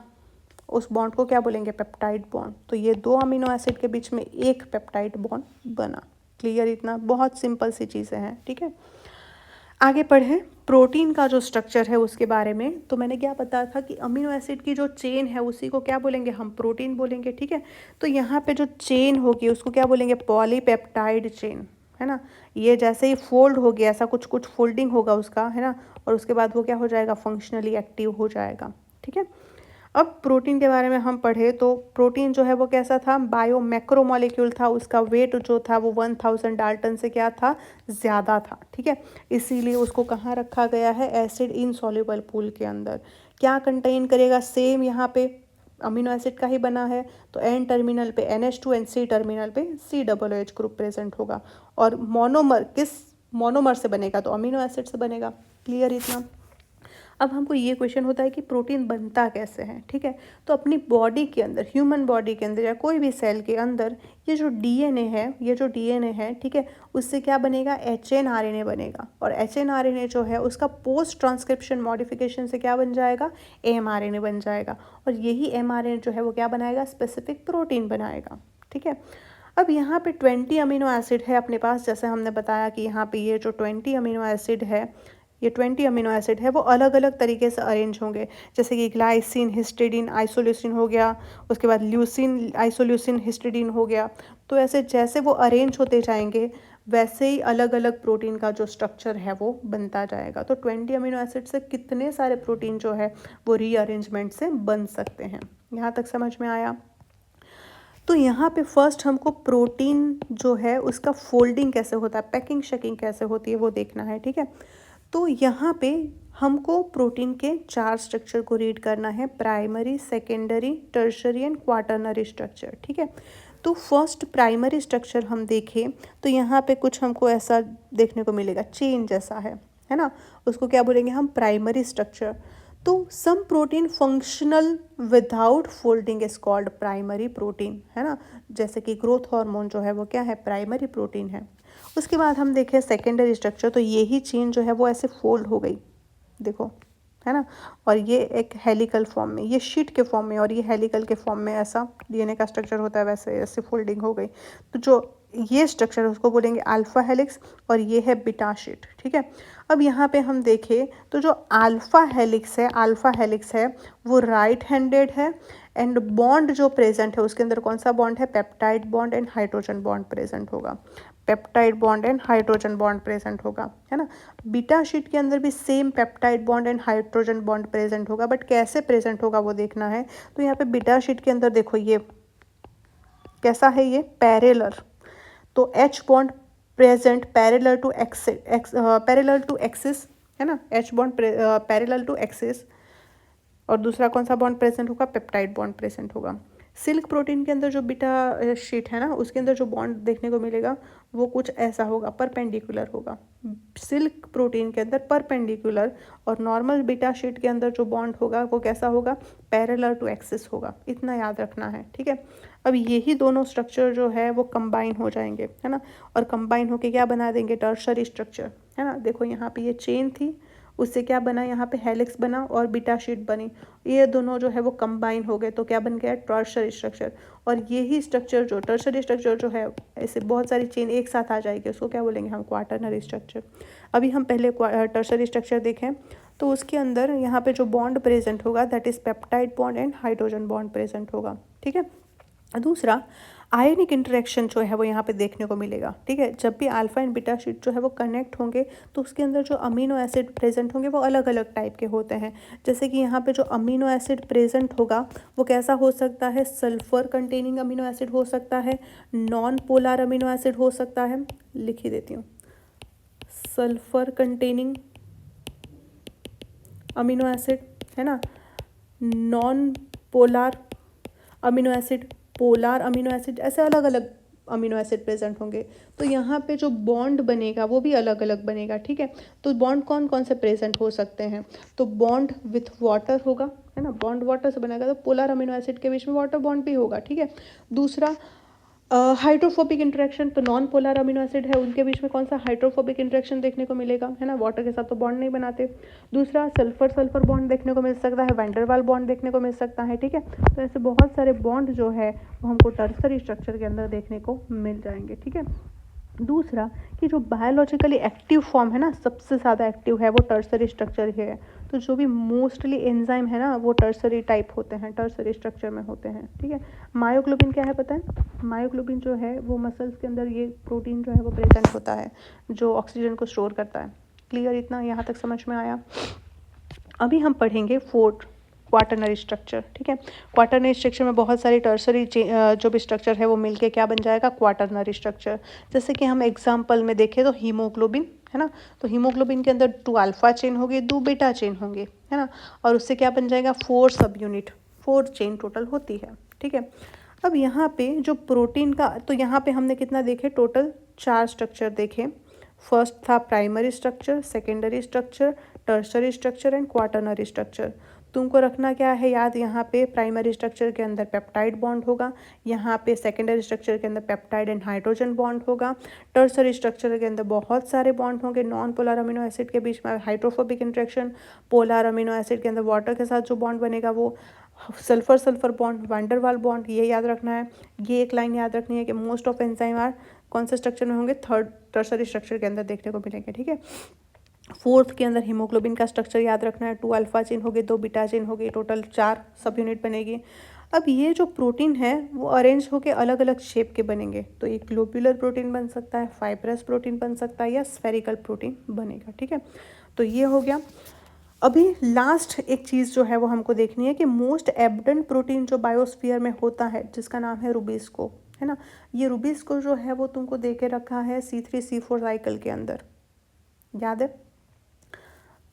Speaker 1: उस बॉन्ड को क्या बोलेंगे? Peptide bond. तो ये दो अमीनो एसिड के बीच में एक पेप्टाइड बॉन्ड बना। क्लियर? इतना बहुत सिंपल सी चीज़ें हैं। ठीक है, आगे पढ़े प्रोटीन का जो स्ट्रक्चर है उसके बारे में। तो मैंने क्या बताया था कि अमीनो एसिड की जो चेन है उसी को क्या बोलेंगे? हम प्रोटीन बोलेंगे। ठीक है, तो यहाँ पे जो चेन होगी उसको क्या बोलेंगे? पॉलीपेप्टाइड चेन, है ना। ये जैसे ही फोल्ड हो गया, ऐसा कुछ कुछ फोल्डिंग होगा उसका, है ना, और उसके बाद वो क्या हो जाएगा? फंक्शनली एक्टिव हो जाएगा। ठीक है, अब प्रोटीन के बारे में हम पढ़े तो प्रोटीन जो है वो कैसा था? बायो मैक्रोमोलिक्यूल था, उसका वेट जो था वो 1000 डाल्टन से क्या था? ज़्यादा था। ठीक है, इसीलिए उसको कहाँ रखा गया है? एसिड इनसॉल्युबल पूल के अंदर। क्या कंटेन करेगा? सेम यहाँ पे अमीनो एसिड का ही बना है, तो एन टर्मिनल पे NH2 एंड सी टर्मिनल पे COOH ग्रुप प्रेजेंट होगा। और मोनोमर किस मोनोमर से बनेगा? तो अमीनो एसिड से बनेगा। क्लियर इतना? अब हमको ये क्वेश्चन होता है कि प्रोटीन बनता कैसे है। ठीक है, तो अपनी बॉडी के अंदर, ह्यूमन बॉडी के अंदर या कोई भी सेल के अंदर ये जो DNA है, ठीक है, उससे क्या बनेगा? HNRNA बनेगा। और HNRNA जो है उसका पोस्ट ट्रांसक्रिप्शन मॉडिफिकेशन से क्या बन जाएगा? mRNA बन जाएगा। और यही mRNA जो है वो क्या बनाएगा? स्पेसिफिक प्रोटीन बनाएगा। ठीक है, अब यहाँ पे 20 अमीनो एसिड है अपने पास, जैसे हमने बताया कि यहाँ पे ये जो 20 अमीनो एसिड है, ये 20 अमीनो एसिड है वो अलग अलग तरीके से अरेंज होंगे, जैसे कि ग्लाइसिन, हिस्टिडीन, आइसोल्यूसिन हो गया, उसके बाद ल्यूसिन, आइसोल्यूसिन, हिस्टिडीन हो गया। तो ऐसे जैसे वो अरेंज होते जाएंगे वैसे ही अलग अलग प्रोटीन का जो स्ट्रक्चर है वो बनता जाएगा। तो 20 अमीनो एसिड से कितने सारे प्रोटीन जो है वो रीअरेंजमेंट से बन सकते हैं। यहाँ तक समझ में आया? तो यहाँ पे फर्स्ट हमको प्रोटीन जो है उसका फोल्डिंग कैसे होता है, पैकिंग शेकिंग कैसे होती है वो देखना है। ठीक है, तो यहाँ पे हमको प्रोटीन के 4 स्ट्रक्चर को रीड करना है: primary, secondary, tertiary and quaternary structure. ठीक है, तो फर्स्ट प्राइमरी स्ट्रक्चर हम देखें तो यहाँ पे कुछ हमको ऐसा देखने को मिलेगा, चेन जैसा है ना, उसको क्या बोलेंगे हम? Primary structure. तो some protein functional without folding is called primary protein, है ना, जैसे कि ग्रोथ हार्मोन जो है वो क्या है? प्राइमरी प्रोटीन है। उसके बाद हम देखें सेकेंडरी स्ट्रक्चर, तो यही चेन जो है वो ऐसे फोल्ड हो गई, देखो, है ना, और ये एक हेलिकल फॉर्म में, ये शीट के फॉर्म में और ये हेलिकल के फॉर्म में ऐसा DNA का स्ट्रक्चर होता है, वैसे ऐसे फोल्डिंग हो गई। तो जो ये स्ट्रक्चर है उसको बोलेंगे अल्फा हेलिक्स और ये है बीटा शीट। ठीक है, अब यहाँ पे हम देखें तो जो अल्फा हेलिक्स है वो राइट हैंडेड है, एंड बॉन्ड जो प्रेजेंट है उसके अंदर कौन सा बॉन्ड है? Peptide bond and hydrogen bond present होगा। Peptide bond and hydrogen bond present होगा, है ना। बीटा शीट के अंदर भी same peptide bond and hydrogen bond present होगा, बट कैसे प्रेजेंट होगा वो देखना है। तो यहाँ पे बीटा शीट के अंदर देखो ये कैसा है? ये पैरेलल, तो H bond present parallel to axis, है ना, H bond parallel to axis. और दूसरा कौन सा बॉन्ड प्रेजेंट होगा? पेप्टाइड बॉन्ड प्रेजेंट होगा। सिल्क प्रोटीन के अंदर जो बीटा शीट है ना उसके अंदर जो बॉन्ड देखने को मिलेगा वो कुछ ऐसा होगा, परपेंडिकुलर होगा। सिल्क प्रोटीन के अंदर परपेंडिकुलर, और नॉर्मल बीटा शीट के अंदर जो बॉन्ड होगा वो कैसा होगा? पैरेलल टू एक्सिस होगा। इतना याद रखना है। ठीक है, अब यही दोनों स्ट्रक्चर जो है वो कंबाइन हो जाएंगे, है ना, और कंबाइन होके क्या बना देंगे? टर्शरी स्ट्रक्चर, है ना। देखो यहाँ पे ये चेन थी, उससे क्या बना? यहाँ पे हेलिक्स बना और बीटा शीट बनी, ये दोनों जो है वो कंबाइन हो गए तो क्या बन गया? Tertiary structure. और यही स्ट्रक्चर जो टर्शरी स्ट्रक्चर जो है, ऐसे बहुत सारी चेन एक साथ आ जाएगी, उसको क्या बोलेंगे हम? Quaternary structure. अभी हम पहले टर्शरी स्ट्रक्चर देखें तो उसके अंदर यहाँ पे जो बॉन्ड प्रेजेंट होगा that is peptide bond and hydrogen bond present होगा। ठीक है, दूसरा आयनिक इंटरेक्शन जो है वो यहाँ पे देखने को मिलेगा, ठीक है। जब भी अल्फा एंड बीटा शीट जो है वो कनेक्ट होंगे तो उसके अंदर जो अमीनो एसिड प्रेजेंट होंगे वो अलग अलग टाइप के होते हैं। जैसे कि यहाँ पे जो अमीनो एसिड प्रेजेंट होगा वो कैसा हो सकता है, सल्फर कंटेनिंग अमीनो एसिड हो सकता है, नॉन पोलर अमीनो एसिड हो सकता है, लिख ही देती हूँ, सल्फर कंटेनिंग अमीनो एसिड, है ना, non polar amino acid, polar amino acid, ऐसे अलग अलग अमीनो एसिड प्रेजेंट होंगे। तो यहाँ पे जो बॉन्ड बनेगा वो भी अलग अलग बनेगा, ठीक है। तो बॉन्ड कौन कौन से प्रेजेंट हो सकते हैं, तो बॉन्ड विथ वाटर होगा, है ना, बॉन्ड वाटर से बनेगा, तो पोलर अमीनो एसिड के बीच में वाटर बॉन्ड भी होगा, ठीक है। दूसरा हाइड्रोफोबिक इंटरेक्शन, तो नॉन पोलर अमीनो एसिड है उनके बीच में कौन सा हाइड्रोफोबिक इंटरेक्शन देखने को मिलेगा, है ना, वाटर के साथ तो बॉन्ड नहीं बनाते। दूसरा सल्फर सल्फर बॉन्ड देखने को मिल सकता है, वैंडरवाल बॉन्ड देखने को मिल सकता है, ठीक है। तो ऐसे बहुत सारे बॉन्ड जो है वो हमको टर्सरी स्ट्रक्चर के अंदर देखने को मिल जाएंगे, ठीक है। दूसरा कि जो बायोलॉजिकली एक्टिव फॉर्म है ना, सबसे ज़्यादा एक्टिव है वो टर्सरी स्ट्रक्चर ही है। तो जो भी मोस्टली एंजाइम है ना वो टर्सरी टाइप होते हैं, टर्सरी स्ट्रक्चर में होते हैं, ठीक है। मायोग्लोबिन क्या है पता है, मायोग्लोबिन जो है वो मसल्स के अंदर ये प्रोटीन जो है वो प्रेजेंट होता है जो ऑक्सीजन को स्टोर करता है। क्लियर, इतना यहाँ तक समझ में आया। अभी हम पढ़ेंगे फोर्थ क्वाटरनरी स्ट्रक्चर, ठीक है। क्वाटरनरी स्ट्रक्चर में बहुत सारी टर्सरी जो भी स्ट्रक्चर है वो मिलके क्या बन जाएगा, क्वाटरनरी स्ट्रक्चर। जैसे कि हम एग्जांपल में देखें तो हीमोग्लोबिन, है ना, तो हीमोग्लोबिन के अंदर 2 अल्फा चेन होगी, 2 बीटा चेन होंगे, है ना, और उससे क्या बन जाएगा, 4 सब यूनिट, 4 चेन टोटल होती है, ठीक है। अब यहाँ पे जो प्रोटीन का, तो यहाँ पे हमने कितना देखे, टोटल 4 स्ट्रक्चर देखे। फर्स्ट था primary structure, secondary structure, tertiary structure and quaternary structure. तुमको रखना क्या है याद, यहाँ पे प्राइमरी स्ट्रक्चर के अंदर पेप्टाइड बॉन्ड होगा, यहाँ पे सेकेंडरी स्ट्रक्चर के अंदर पेप्टाइड एंड हाइड्रोजन बॉन्ड होगा, टर्सरी स्ट्रक्चर के अंदर बहुत सारे बॉन्ड होंगे, नॉन पोलर अमीनो एसिड के बीच में hydrophobic interaction, polar amino acid के अंदर वाटर के साथ जो बॉन्ड बनेगा वो सल्फर सल्फर बॉन्ड, वैंडरवाल बॉन्ड, ये याद रखना है। ये एक लाइन याद रखनी है कि मोस्ट ऑफ एंजाइम आर कौन से स्ट्रक्चर में होंगे, थर्ड टर्सरी स्ट्रक्चर के अंदर देखने को मिलेंगे, ठीक है। फोर्थ के अंदर हीमोग्लोबिन का स्ट्रक्चर याद रखना है, 2 अल्फा चेन होगी, 2 बीटा चेन होगी, टोटल 4 सब यूनिट बनेगी। अब ये जो प्रोटीन है वो अरेंज होके अलग अलग शेप के बनेंगे, तो एक ग्लोब्यूलर प्रोटीन बन सकता है, फाइब्रस प्रोटीन बन सकता है, या स्फेरिकल प्रोटीन बनेगा, ठीक है। तो ये हो गया। अभी लास्ट एक चीज़ जो है वो हमको देखनी है कि मोस्ट एबडेंट प्रोटीन जो बायोस्फीयर में होता है जिसका नाम है रूबिस्को, है ना। ये रूबिस्को जो है वो तुमको दे के रखा है C3C4 साइकिल के अंदर, याद है।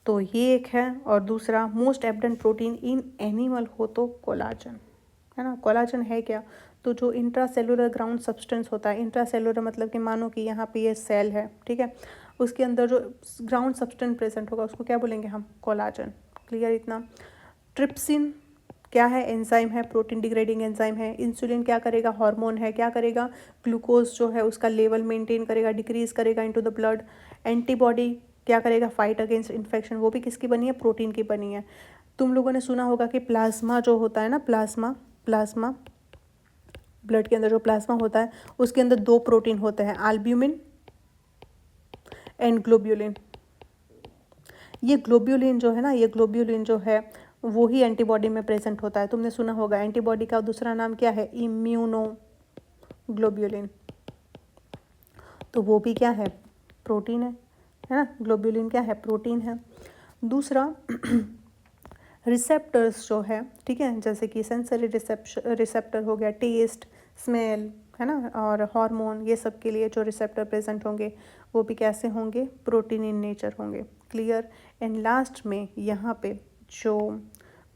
Speaker 1: तो ये एक है, और दूसरा मोस्ट एबडेंट प्रोटीन इन एनिमल हो तो कोलाजन, है ना। कोलाजन है क्या, तो जो इंट्रासेलुलर ग्राउंड सब्सटेंस होता है, इंट्रासेलुलर मतलब कि मानो कि यहाँ पे ये सेल है, ठीक है, उसके अंदर जो ग्राउंड सब्सटेंस प्रेजेंट होगा उसको क्या बोलेंगे हम, कोलाजन। क्लियर इतना। ट्रिप्सिन क्या है, एंजाइम है, प्रोटीन डिग्रेडिंग एंजाइम है। इंसुलिन क्या करेगा, हार्मोन है, क्या करेगा, ग्लूकोज जो है उसका लेवल मेंटेन करेगा, डिक्रीज करेगा इनटू द ब्लड। एंटीबॉडी क्या करेगा, फाइट अगेंस्ट इन्फेक्शन, वो भी किसकी बनी है, प्रोटीन की बनी है। तुम लोगों ने सुना होगा कि प्लाज्मा जो होता है ना, प्लाज्मा प्लाज्मा ब्लड के अंदर जो प्लाज्मा होता है उसके अंदर 2 प्रोटीन होते हैं, एल्ब्यूमिन एंड ग्लोब्यूलिन। ये ग्लोब्यूलिन जो है ना, ये ग्लोब्यूलिन जो है वो ही एंटीबॉडी में प्रेजेंट होता है। तुमने सुना होगा एंटीबॉडी का दूसरा नाम क्या है, इम्यूनोग्लोब्यूलिन। तो वो भी क्या है, प्रोटीन है ना। ग्लोब्यूलिन क्या है, प्रोटीन है। दूसरा रिसेप्टर्स जो है, ठीक है, जैसे कि सेंसरी रिसेप्टर हो गया, टेस्ट, स्मेल, है ना, और हार्मोन, ये सब के लिए जो रिसेप्टर प्रेजेंट होंगे वो भी कैसे होंगे, प्रोटीन इन नेचर होंगे। क्लियर। एंड लास्ट में यहाँ पे जो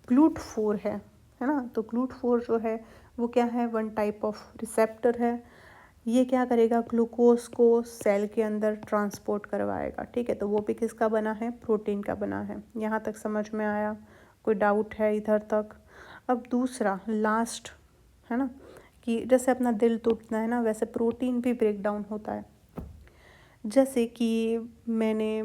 Speaker 1: GLUT4 है ना, तो GLUT4 जो है वो क्या है, 1 टाइप ऑफ रिसेप्टर है। ये क्या करेगा, ग्लूकोज को सेल के अंदर ट्रांसपोर्ट करवाएगा, ठीक है। तो वो भी किसका बना है, प्रोटीन का बना है। यहाँ तक समझ में आया, कोई डाउट है इधर तक। अब दूसरा लास्ट है ना, कि जैसे अपना दिल टूटता है ना वैसे प्रोटीन भी ब्रेक डाउन होता है। जैसे कि मैंने,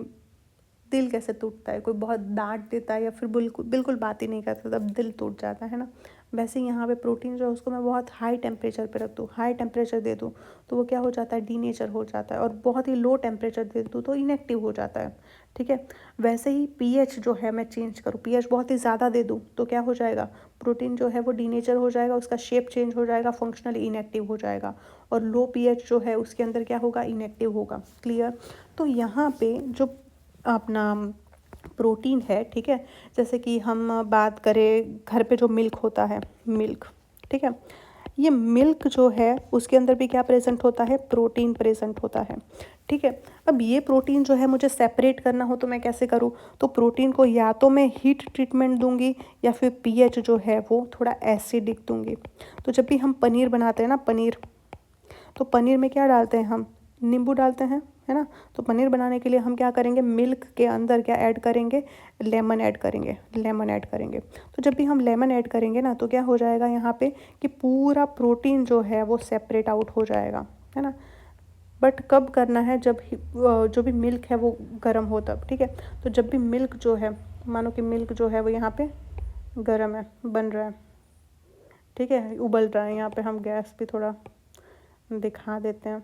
Speaker 1: दिल कैसे टूटता है, कोई बहुत डांट देता है या फिर बिल्कुल बिल्कुल बात ही नहीं करता तब दिल टूट जाता है ना, वैसे यहाँ पे प्रोटीन जो है उसको मैं बहुत हाई टेम्परेचर पे रख दूँ, हाई टेम्परेचर दे दूँ तो वो क्या हो जाता है, डीनेचर हो जाता है, और बहुत ही लो टेम्परेचर दे दूँ तो इनएक्टिव हो जाता है, ठीक है। वैसे ही पीएच जो है मैं चेंज करूँ, पीएच बहुत ही ज़्यादा दे दूँ तो क्या हो जाएगा, प्रोटीन जो है वो डीनेचर हो जाएगा, उसका शेप चेंज हो जाएगा, फंक्शनली इनएक्टिव हो जाएगा। और लो पीएच जो है उसके अंदर क्या होगा, इनएक्टिव होगा। क्लियर। तो यहाँ पे जो अपना प्रोटीन है, ठीक है, जैसे कि हम बात करें घर पे जो मिल्क होता है, मिल्क, ठीक है, ये मिल्क जो है उसके अंदर भी क्या प्रेजेंट होता है, प्रोटीन प्रेजेंट होता है। ठीक है। अब ये प्रोटीन जो है मुझे सेपरेट करना हो तो मैं कैसे करूँ, तो प्रोटीन को या तो मैं हीट ट्रीटमेंट दूंगी या फिर पीएच जो है वो थोड़ा एसिडिक दूंगी। तो जब भी हम पनीर बनाते हैं ना, पनीर, तो पनीर में क्या डालते हैं हम, नींबू डालते हैं, है ना। तो पनीर बनाने के लिए हम क्या करेंगे, मिल्क के अंदर क्या ऐड करेंगे, लेमन ऐड करेंगे, लेमन ऐड करेंगे। तो जब भी हम लेमन ऐड करेंगे ना तो क्या हो जाएगा यहाँ पे कि पूरा प्रोटीन जो है वो सेपरेट आउट हो जाएगा, है ना। बट कब करना है, जब जो भी मिल्क है वो गर्म हो तब, ठीक है। तो जब भी मिल्क जो है, मानो कि मिल्क जो है वो यहाँ पे गर्म है, बन रहा है, ठीक है, उबल रहा है। यहाँ पे हम गैस भी थोड़ा दिखा देते हैं,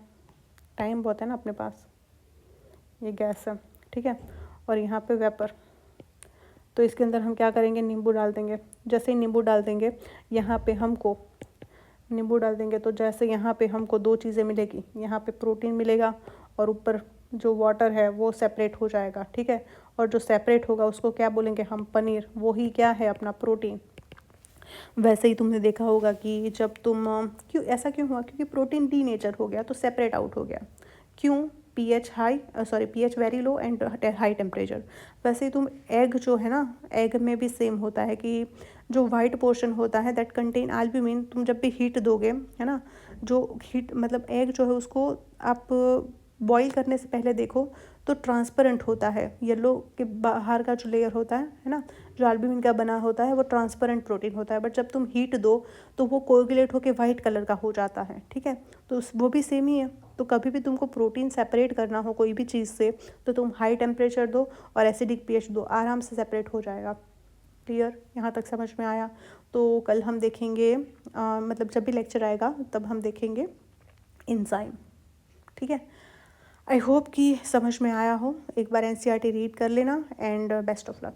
Speaker 1: टाइम बहुत है ना अपने पास, ये गैस है, ठीक है। और यहाँ पे वेपर, तो इसके अंदर हम क्या करेंगे, नींबू डाल देंगे। जैसे ही नींबू डाल देंगे यहाँ पे हमको, नींबू डाल देंगे तो जैसे यहाँ पे हमको दो चीज़ें मिलेगी, यहाँ पे प्रोटीन मिलेगा और ऊपर जो वाटर है वो सेपरेट हो जाएगा, ठीक है। और जो सेपरेट होगा उसको क्या बोलेंगे हम, पनीर, वो ही क्या है अपना प्रोटीन। वैसे ही तुमने देखा होगा कि जब तुम क्यों ऐसा क्यों हुआ, क्योंकि प्रोटीन डीनेचर हो गया तो सेपरेट आउट हो गया। क्यों, pH high, sorry pH very low and high temperature. वैसे ही तुम एग जो है ना, एग में भी सेम होता है कि जो वाइट पोर्शन होता है दैट कंटेन एल्ब्यूमिन, तुम जब भी हीट दोगे, है ना, जो हीट मतलब एग जो है उसको आप बॉईल करने से पहले देखो तो ट्रांसपेरेंट होता है, येलो के बाहर का जो लेयर होता है ना, जो एल्ब्यूमिन का बना होता है वो ट्रांसपेरेंट प्रोटीन होता है। बट जब तुम हीट दो तो वो कोगुलेट होकर वाइट कलर का हो जाता है, ठीक है। तो वो भी सेम ही है। तो कभी भी तुमको प्रोटीन सेपरेट करना हो कोई भी चीज़ से तो तुम हाई टेम्परेचर दो और एसिडिक पीएच दो, आराम से सेपरेट हो जाएगा। क्लियर, यहाँ तक समझ में आया। तो कल हम देखेंगे मतलब जब भी लेक्चर आएगा तब हम देखेंगे एंजाइम, ठीक है। आई होप कि समझ में आया हो। एक बार एनसीईआरटी रीड कर लेना एंड बेस्ट ऑफ लक।